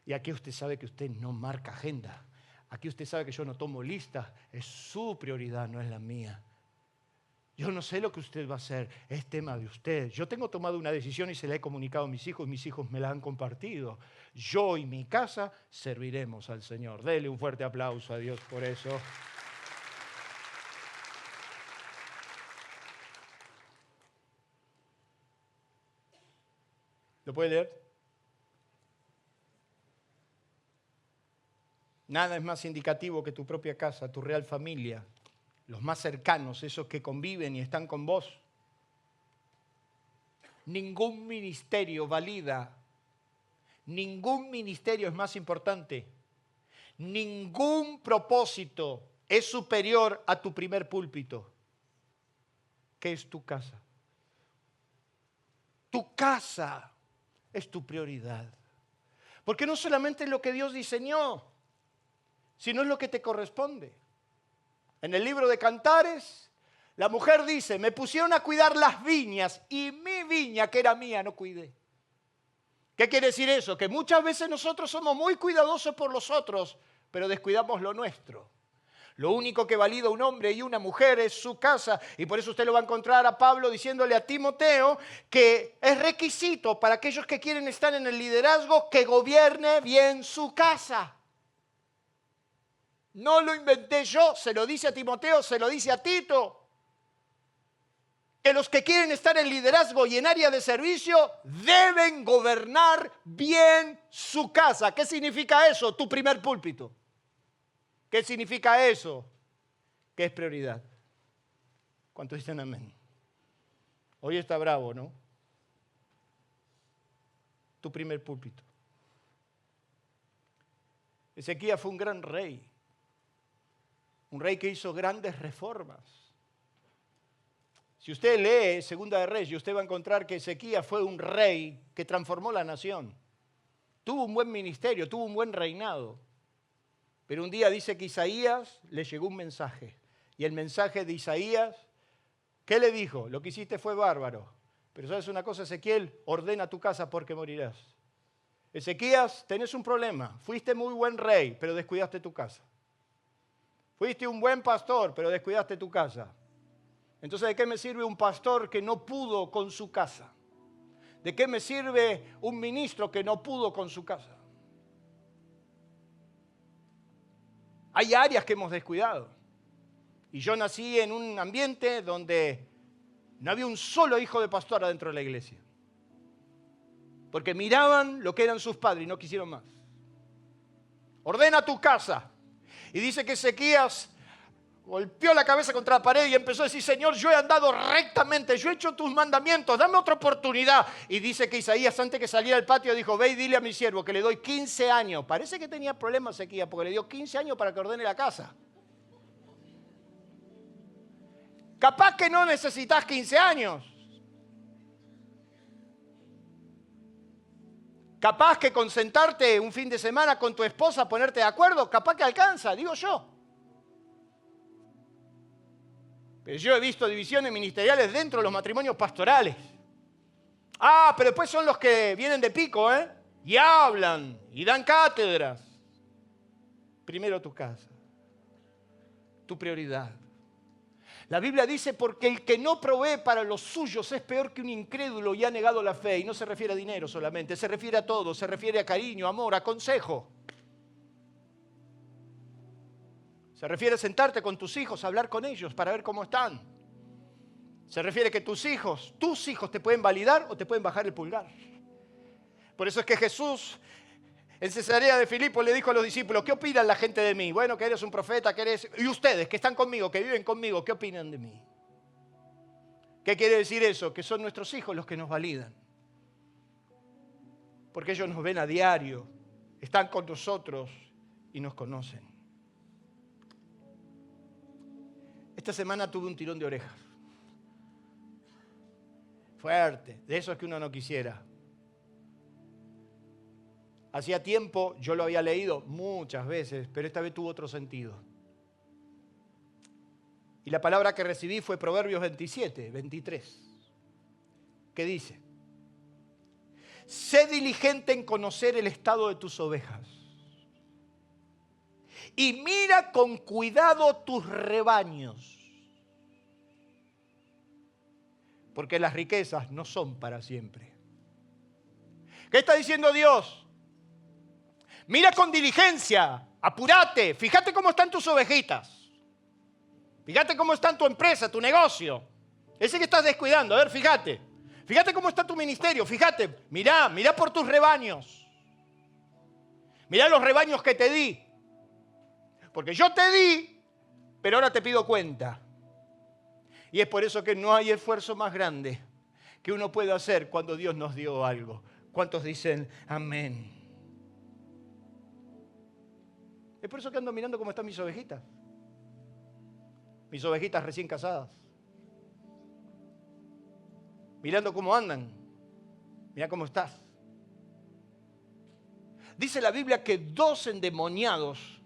Y aquí usted sabe que usted no marca agenda. Aquí usted sabe que yo no tomo lista. Es su prioridad, no es la mía. Yo no sé lo que usted va a hacer. Es tema de usted. Yo tengo tomado una decisión y se la he comunicado a mis hijos. Mis hijos me la han compartido. Yo y mi casa serviremos al Señor. Dele un fuerte aplauso a Dios por eso. ¿Lo puede leer? Nada es más indicativo que tu propia casa, tu real familia, los más cercanos, esos que conviven y están con vos. Ningún ministerio valida, ningún ministerio es más importante, ningún propósito es superior a tu primer púlpito, que es tu casa. Tu casa es tu prioridad. Porque no solamente es lo que Dios diseñó, sino es lo que te corresponde. En el libro de Cantares, la mujer dice, me pusieron a cuidar las viñas y mi viña, que era mía, no cuidé. ¿Qué quiere decir eso? Que muchas veces nosotros somos muy cuidadosos por los otros, pero descuidamos lo nuestro. Lo único que valida un hombre y una mujer es su casa. Y por eso usted lo va a encontrar a Pablo diciéndole a Timoteo que es requisito para aquellos que quieren estar en el liderazgo que gobierne bien su casa. No lo inventé yo, se lo dice a Timoteo, se lo dice a Tito. Que los que quieren estar en liderazgo y en área de servicio deben gobernar bien su casa. ¿Qué significa eso? Tu primer púlpito. ¿Qué significa eso? Que es prioridad. ¿Cuántos dicen amén? Hoy está bravo, ¿no? Tu primer púlpito. Ezequías fue un gran rey. Un rey que hizo grandes reformas. Si usted lee Segunda de Reyes, usted va a encontrar que Ezequías fue un rey que transformó la nación. Tuvo un buen ministerio, tuvo un buen reinado. Pero un día dice que Isaías le llegó un mensaje. Y el mensaje de Isaías, ¿qué le dijo? Lo que hiciste fue bárbaro. Pero ¿sabes una cosa, Ezequiel? Ordena tu casa porque morirás. Ezequías, tenés un problema. Fuiste muy buen rey, pero descuidaste tu casa. Fuiste un buen pastor, pero descuidaste tu casa. Entonces, ¿de qué me sirve un pastor que no pudo con su casa? ¿De qué me sirve un ministro que no pudo con su casa? Hay áreas que hemos descuidado. Y yo nací en un ambiente donde no había un solo hijo de pastor adentro de la iglesia. Porque miraban lo que eran sus padres y no quisieron más. Ordena tu casa. Y dice que Ezequías golpeó la cabeza contra la pared y empezó a decir, Señor, yo he andado rectamente, yo he hecho tus mandamientos, dame otra oportunidad. Y dice que Isaías, antes que saliera al patio, dijo, ve y dile a mi siervo que le doy 15 años. Parece que tenía problemas Ezequías porque le dio 15 años para que ordene la casa. Capaz que no necesitas 15 años. Capaz que con sentarte un fin de semana con tu esposa, ponerte de acuerdo, capaz que alcanza, digo yo. Pero yo he visto divisiones ministeriales dentro de los matrimonios pastorales. Ah, pero después son los que vienen de pico, ¿eh? Y hablan, y dan cátedras. Primero tu casa. tu prioridad. La Biblia dice, porque el que no provee para los suyos es peor que un incrédulo y ha negado la fe. Y no se refiere a dinero solamente, se refiere a todo, se refiere a cariño, amor, a consejo. Se refiere a sentarte con tus hijos, a hablar con ellos para ver cómo están. Se refiere a que tus hijos te pueden validar o te pueden bajar el pulgar. Por eso es que Jesús en Cesarea de Filipo le dijo a los discípulos, ¿qué opinan la gente de mí? Bueno, que eres un profeta, que eres... Y ustedes, que están conmigo, que viven conmigo, ¿qué opinan de mí? ¿Qué quiere decir eso? Que son nuestros hijos los que nos validan. Porque ellos nos ven a diario, están con nosotros y nos conocen. Esta semana tuve un tirón de orejas. Fuerte, de esos que uno no quisiera. Hacía tiempo, yo lo había leído muchas veces, pero esta vez tuvo otro sentido. Y la palabra que recibí fue Proverbios 27, 23, que dice, sé diligente en conocer el estado de tus ovejas y mira con cuidado tus rebaños, porque las riquezas no son para siempre. ¿Qué está diciendo Dios? Mira con diligencia, apúrate, fíjate cómo están tus ovejitas. Fíjate cómo está tu empresa, tu negocio. Ese que estás descuidando, a ver, fíjate. Fíjate cómo está tu ministerio, fíjate. Mirá por tus rebaños. Mirá los rebaños que te di. Porque yo te di, pero ahora te pido cuenta. Y es por eso que no hay esfuerzo más grande que uno pueda hacer cuando Dios nos dio algo. ¿Cuántos dicen amén? Es por eso que ando mirando cómo están mis ovejitas. Mis ovejitas recién casadas. Mirando cómo andan. Mira cómo estás. Dice la Biblia que 2 endemoniados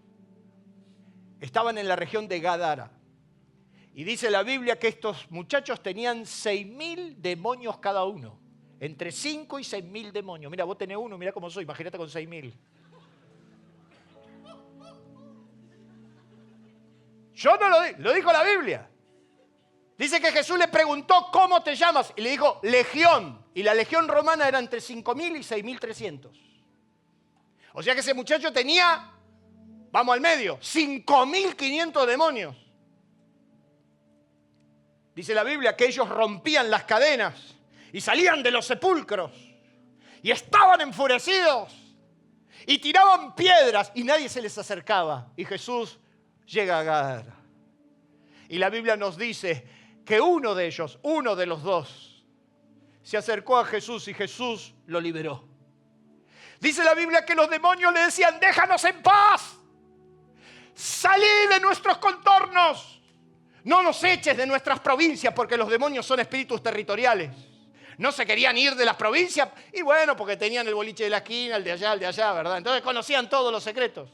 estaban en la región de Gadara. Y dice la Biblia que estos muchachos tenían 6.000 demonios cada uno. Entre 5 y 6.000 demonios. Mira, vos tenés uno, mira cómo soy, imagínate con 6.000. Yo no lo dijo la Biblia. Dice que Jesús le preguntó, ¿cómo te llamas? Y le dijo, Legión. Y la legión romana era entre 5.000 y 6.300. O sea que ese muchacho tenía, vamos al medio, 5.500 demonios. Dice la Biblia que ellos rompían las cadenas y salían de los sepulcros. Y estaban enfurecidos. Y tiraban piedras y nadie se les acercaba. Y Jesús llega a Gadara. Y la Biblia nos dice que uno de ellos, uno de los 2, se acercó a Jesús y Jesús lo liberó. Dice la Biblia que los demonios le decían, déjanos en paz. Salí de nuestros contornos. No nos eches de nuestras provincias, porque los demonios son espíritus territoriales. No se querían ir de las provincias, y bueno, porque tenían el boliche de la esquina, el de allá, ¿verdad? Entonces conocían todos los secretos.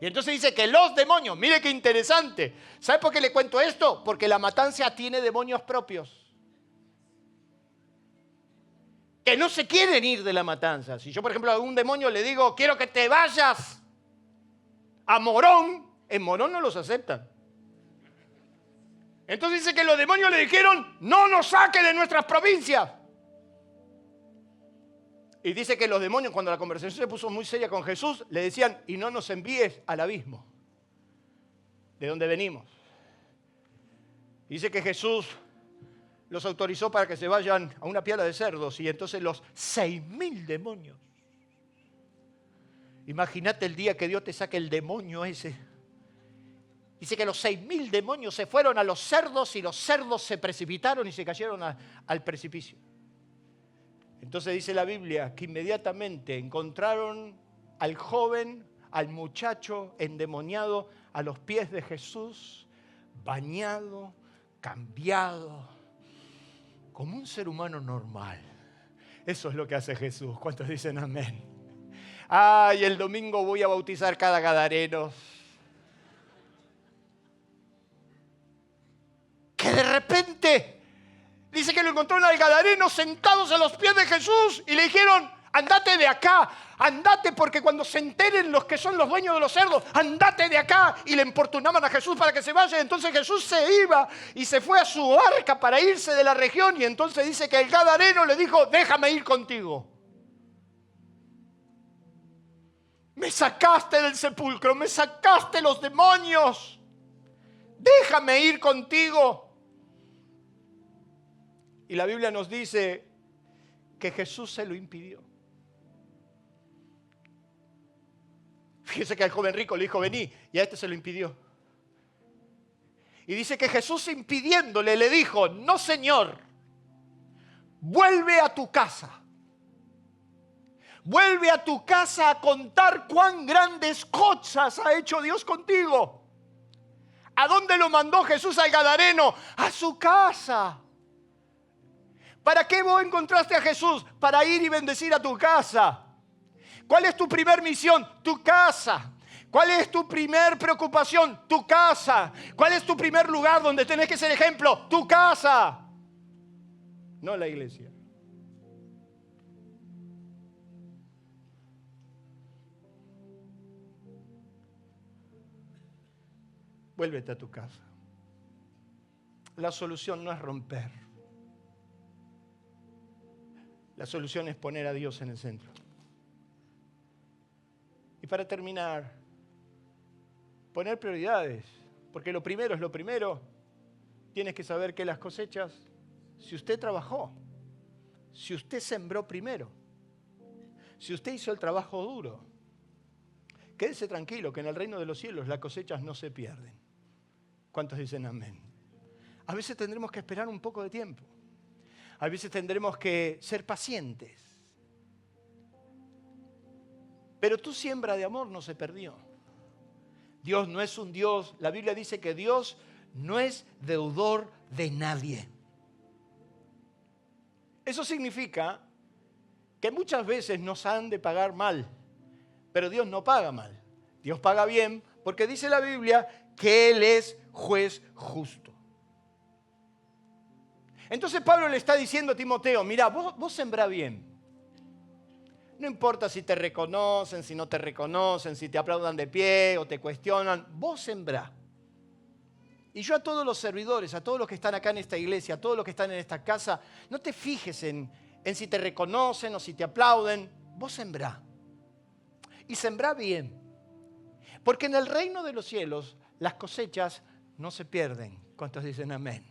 Y entonces dice que los demonios, mire qué interesante. ¿Sabe por qué le cuento esto? Porque la matanza tiene demonios propios. Que no se quieren ir de la matanza. Si yo, por ejemplo, a un demonio le digo, quiero que te vayas a Morón, en Morón no los aceptan. Entonces dice que los demonios le dijeron, no nos saque de nuestras provincias. Y dice que los demonios, cuando la conversación se puso muy seria con Jesús, le decían, y no nos envíes al abismo, de donde venimos. Y dice que Jesús los autorizó para que se vayan a una piara de cerdos, y entonces los 6.000 demonios. Imagínate el día que Dios te saque el demonio ese. Dice que los 6.000 demonios se fueron a los cerdos y los cerdos se precipitaron y se cayeron al precipicio. Entonces dice la Biblia que inmediatamente encontraron al joven, al muchacho endemoniado a los pies de Jesús, bañado, cambiado, como un ser humano normal. Eso es lo que hace Jesús. ¿Cuántos dicen amén? Ay, el domingo voy a bautizar cada gadareno. Que de repente dice que lo encontraron al gadareno sentados a los pies de Jesús y le dijeron, Andate de acá, andate porque cuando se enteren los que son los dueños de los cerdos, andate de acá. Y le importunaban a Jesús para que se vaya. Entonces Jesús se iba y se fue a su barca para irse de la región. Y entonces dice que el gadareno le dijo, déjame ir contigo. Me sacaste del sepulcro, me sacaste los demonios. Déjame ir contigo. Y la Biblia nos dice que Jesús se lo impidió. Fíjese que al joven rico le dijo, vení, y a este se lo impidió. Y dice que Jesús impidiéndole le dijo, no señor, vuelve a tu casa. Vuelve a tu casa a contar cuán grandes cosas ha hecho Dios contigo. ¿A dónde lo mandó Jesús al gadareno? A su casa. ¿Para qué vos encontraste a Jesús? Para ir y bendecir a tu casa. ¿Cuál es tu primer misión? Tu casa. ¿Cuál es tu primer preocupación? Tu casa. ¿Cuál es tu primer lugar donde tenés que ser ejemplo? Tu casa. No la iglesia. Vuélvete a tu casa. La solución no es romper. La solución es poner a Dios en el centro. Y para terminar, poner prioridades. Porque lo primero es lo primero. Tienes que saber que las cosechas, si usted trabajó, si usted sembró primero, si usted hizo el trabajo duro, quédese tranquilo que en el reino de los cielos las cosechas no se pierden. ¿Cuántos dicen amén? A veces tendremos que esperar un poco de tiempo. A veces tendremos que ser pacientes. Pero tu siembra de amor no se perdió. Dios no es un Dios, la Biblia dice que Dios no es deudor de nadie. Eso significa que muchas veces nos han de pagar mal, pero Dios no paga mal. Dios paga bien porque dice la Biblia que Él es juez justo. Entonces Pablo le está diciendo a Timoteo, mira, vos sembrá bien. No importa si te reconocen, si no te reconocen, si te aplaudan de pie o te cuestionan, vos sembrá. Y yo a todos los servidores, a todos los que están acá en esta iglesia, a todos los que están en esta casa, no te fijes en si te reconocen o si te aplauden, vos sembrá. Y sembrá bien. Porque en el reino de los cielos las cosechas no se pierden. ¿Cuántos dicen amén?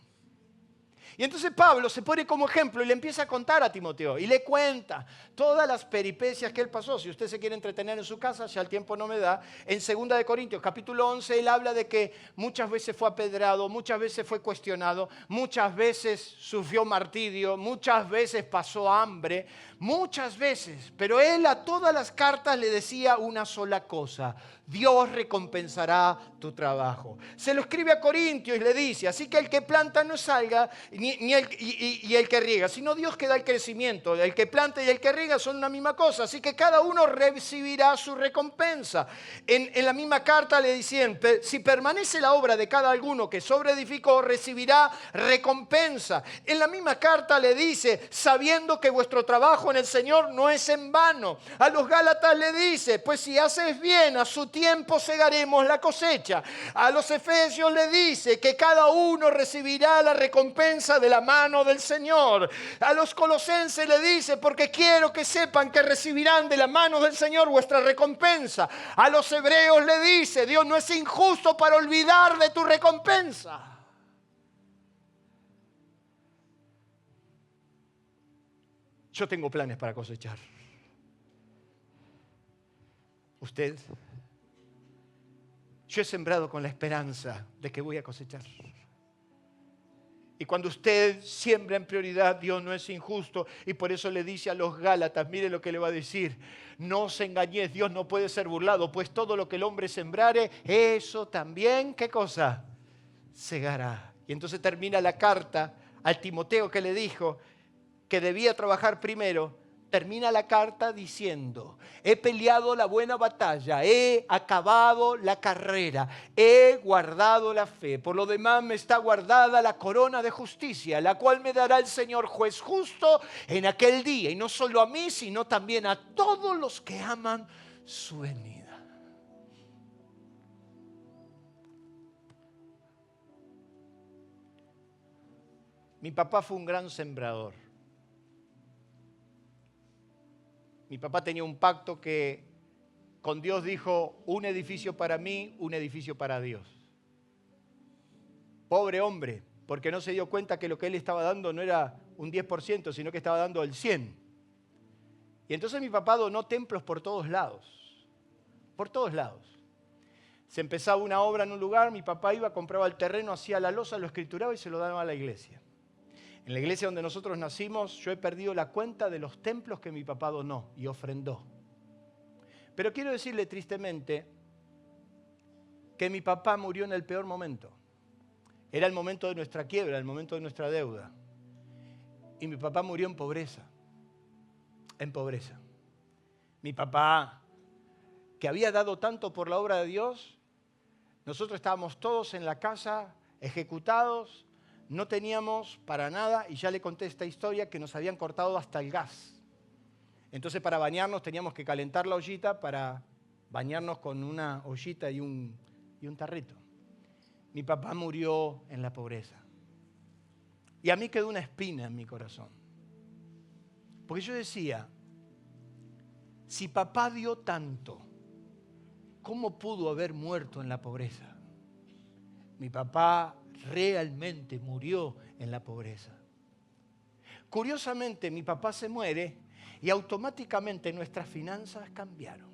Y entonces Pablo se pone como ejemplo y le empieza a contar a Timoteo y le cuenta todas las peripecias que él pasó. Si usted se quiere entretener en su casa, ya el tiempo no me da. En 2 de Corintios, capítulo 11, él habla de que muchas veces fue apedrado, muchas veces fue cuestionado, muchas veces sufrió martirio, muchas veces pasó hambre, muchas veces. Pero él a todas las cartas le decía una sola cosa: Dios recompensará tu trabajo. Se lo escribe a Corintios y le dice, así que el que planta no salga y el que riega, sino Dios que da el crecimiento. El que planta y el que riega son una misma cosa, así que cada uno recibirá su recompensa. En la misma carta le decían, si permanece la obra de cada alguno que sobreedificó, recibirá recompensa. En la misma carta le dice, sabiendo que vuestro trabajo en el Señor no es en vano. A los Gálatas le dice, pues si haces bien, a su tiempo segaremos la cosecha. A los Efesios le dice que cada uno recibirá la recompensa de la mano del Señor. A los Colosenses le dice, porque quiero que sepan que recibirán de la mano del Señor vuestra recompensa. A los Hebreos le dice, Dios no es injusto para olvidar de tu recompensa. Yo tengo planes para cosechar. Usted, yo he sembrado con la esperanza de que voy a cosechar. Y cuando usted siembra en prioridad, Dios no es injusto. Y por eso le dice a los Gálatas, mire lo que le va a decir: no os engañéis, Dios no puede ser burlado, pues todo lo que el hombre sembrare, eso también, ¿qué cosa? Segará. Y entonces termina la carta al Timoteo que le dijo que debía trabajar primero, termina la carta diciendo: he peleado la buena batalla, he acabado la carrera, he guardado la fe. Por lo demás me está guardada la corona de justicia, la cual me dará el Señor juez justo en aquel día. Y no solo a mí, sino también a todos los que aman su venida. Mi papá fue un gran sembrador. Mi papá tenía un pacto que con Dios dijo: un edificio para mí, un edificio para Dios. Pobre hombre, porque no se dio cuenta que lo que él estaba dando no era un 10%, sino que estaba dando el 100%. Y entonces mi papá donó templos por todos lados. Por todos lados. Se empezaba una obra en un lugar, mi papá iba, compraba el terreno, hacía la losa, lo escrituraba y se lo daba a la iglesia. En la iglesia donde nosotros nacimos, yo he perdido la cuenta de los templos que mi papá donó y ofrendó. Pero quiero decirle tristemente que mi papá murió en el peor momento. Era el momento de nuestra quiebra, el momento de nuestra deuda. Y mi papá murió en pobreza. En pobreza. Mi papá, que había dado tanto por la obra de Dios, nosotros estábamos todos en la casa, ejecutados. No teníamos para nada, y ya le conté esta historia, que nos habían cortado hasta el gas. Entonces para bañarnos teníamos que calentar la ollita para bañarnos con una ollita y un tarrito. Mi papá murió en la pobreza. Y a mí quedó una espina en mi corazón. Porque yo decía, si papá dio tanto, ¿cómo pudo haber muerto en la pobreza? Mi papá realmente murió en la pobreza. Curiosamente, mi papá se muere y automáticamente nuestras finanzas cambiaron.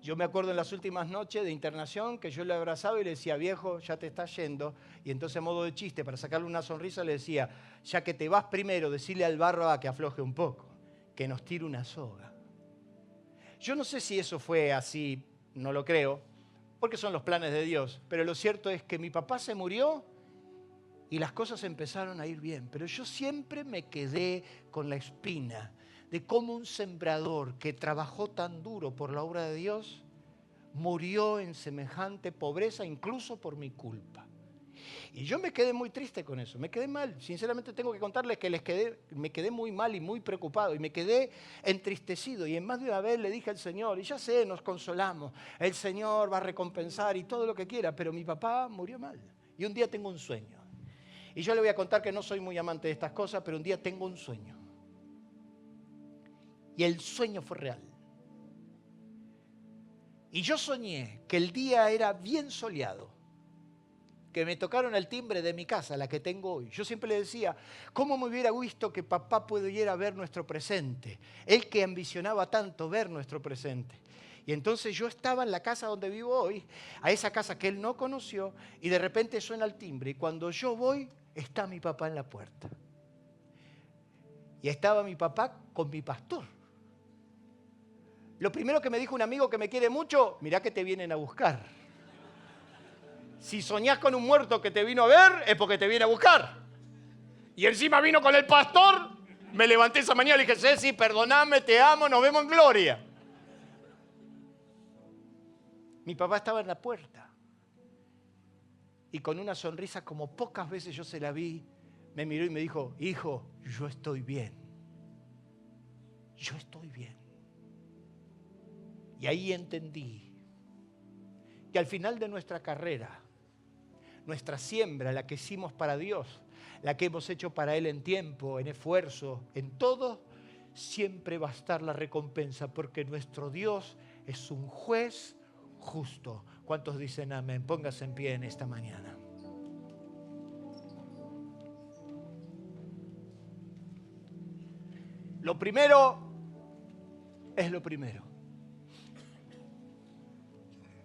Yo me acuerdo en las últimas noches de internación que yo le abrazaba y le decía: viejo, ya te estás yendo. Y entonces, a modo de chiste, para sacarle una sonrisa, le decía: ya que te vas primero, decirle al barro a que afloje un poco, que nos tire una soga. Yo no sé si eso fue así, no lo creo, porque son los planes de Dios. Pero lo cierto es que mi papá se murió y las cosas empezaron a ir bien. Pero yo siempre me quedé con la espina de cómo un sembrador que trabajó tan duro por la obra de Dios murió en semejante pobreza, incluso por mi culpa. Y yo me quedé muy triste con eso, me quedé mal. Sinceramente tengo que contarles que me quedé muy mal y muy preocupado y me quedé entristecido. Y en más de una vez le dije al Señor, y ya sé, nos consolamos, el Señor va a recompensar y todo lo que quiera, pero mi papá murió mal. Y un día tengo un sueño. Y yo le voy a contar que no soy muy amante de estas cosas, pero un día tengo un sueño. Y el sueño fue real. Y yo soñé que el día era bien soleado, que me tocaron el timbre de mi casa, la que tengo hoy. Yo siempre le decía: ¿cómo me hubiera visto que papá pudiera ver nuestro presente? Él que ambicionaba tanto ver nuestro presente. Y entonces yo estaba en la casa donde vivo hoy, a esa casa que él no conoció, y de repente suena el timbre. Y cuando yo voy, está mi papá en la puerta. Y estaba mi papá con mi pastor. Lo primero que me dijo un amigo que me quiere mucho: mirá que te vienen a buscar. Si soñás con un muerto que te vino a ver, es porque te viene a buscar. Y encima vino con el pastor. Me levanté esa mañana y le dije: Ceci, perdoname, te amo, nos vemos en gloria. Mi papá estaba en la puerta. Y con una sonrisa como pocas veces yo se la vi, me miró y me dijo: hijo, yo estoy bien. Yo estoy bien. Y ahí entendí que al final de nuestra carrera, nuestra siembra, la que hicimos para Dios, la que hemos hecho para Él en tiempo, en esfuerzo, en todo, siempre va a estar la recompensa, porque nuestro Dios es un juez justo. ¿Cuántos dicen amén? Póngase en pie en esta mañana. Lo primero es lo primero.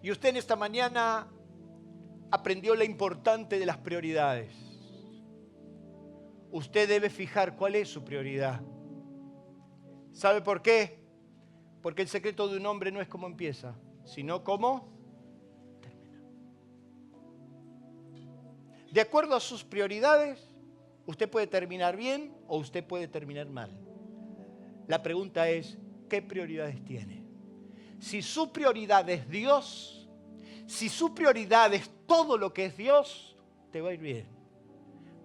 Y usted en esta mañana aprendió lo importante de las prioridades. Usted debe fijar cuál es su prioridad. ¿Sabe por qué? Porque el secreto de un hombre no es cómo empieza, sino cómo termina. De acuerdo a sus prioridades, usted puede terminar bien o usted puede terminar mal. La pregunta es, ¿qué prioridades tiene? Si su prioridad es Dios, si su prioridad es todo lo que es Dios, te va a ir bien.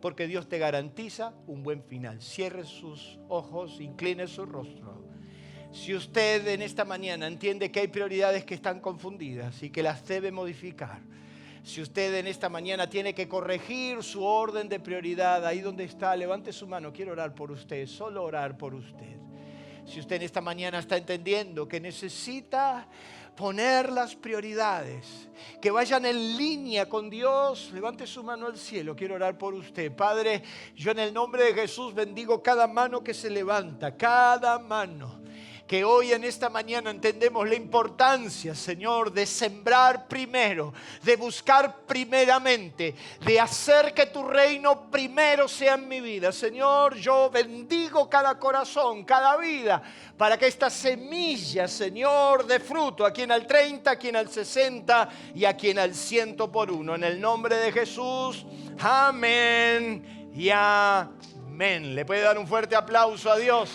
Porque Dios te garantiza un buen final. Cierre sus ojos, incline su rostro. Si usted en esta mañana entiende que hay prioridades que están confundidas y que las debe modificar, si usted en esta mañana tiene que corregir su orden de prioridad, ahí donde está, levante su mano, quiero orar por usted, solo orar por usted. Si usted en esta mañana está entendiendo que necesita poner las prioridades, que vayan en línea con Dios, levante su mano al cielo, quiero orar por usted. Padre, yo en el nombre de Jesús bendigo cada mano que se levanta, cada mano. Que hoy en esta mañana entendemos la importancia, Señor, de sembrar primero, de buscar primeramente, de hacer que tu reino primero sea en mi vida. Señor, yo bendigo cada corazón, cada vida, para que esta semilla, Señor, dé fruto, a quien al 30, a quien al 60 y a quien al 100 por uno. En el nombre de Jesús, amén y amén. ¿Le puede dar un fuerte aplauso a Dios?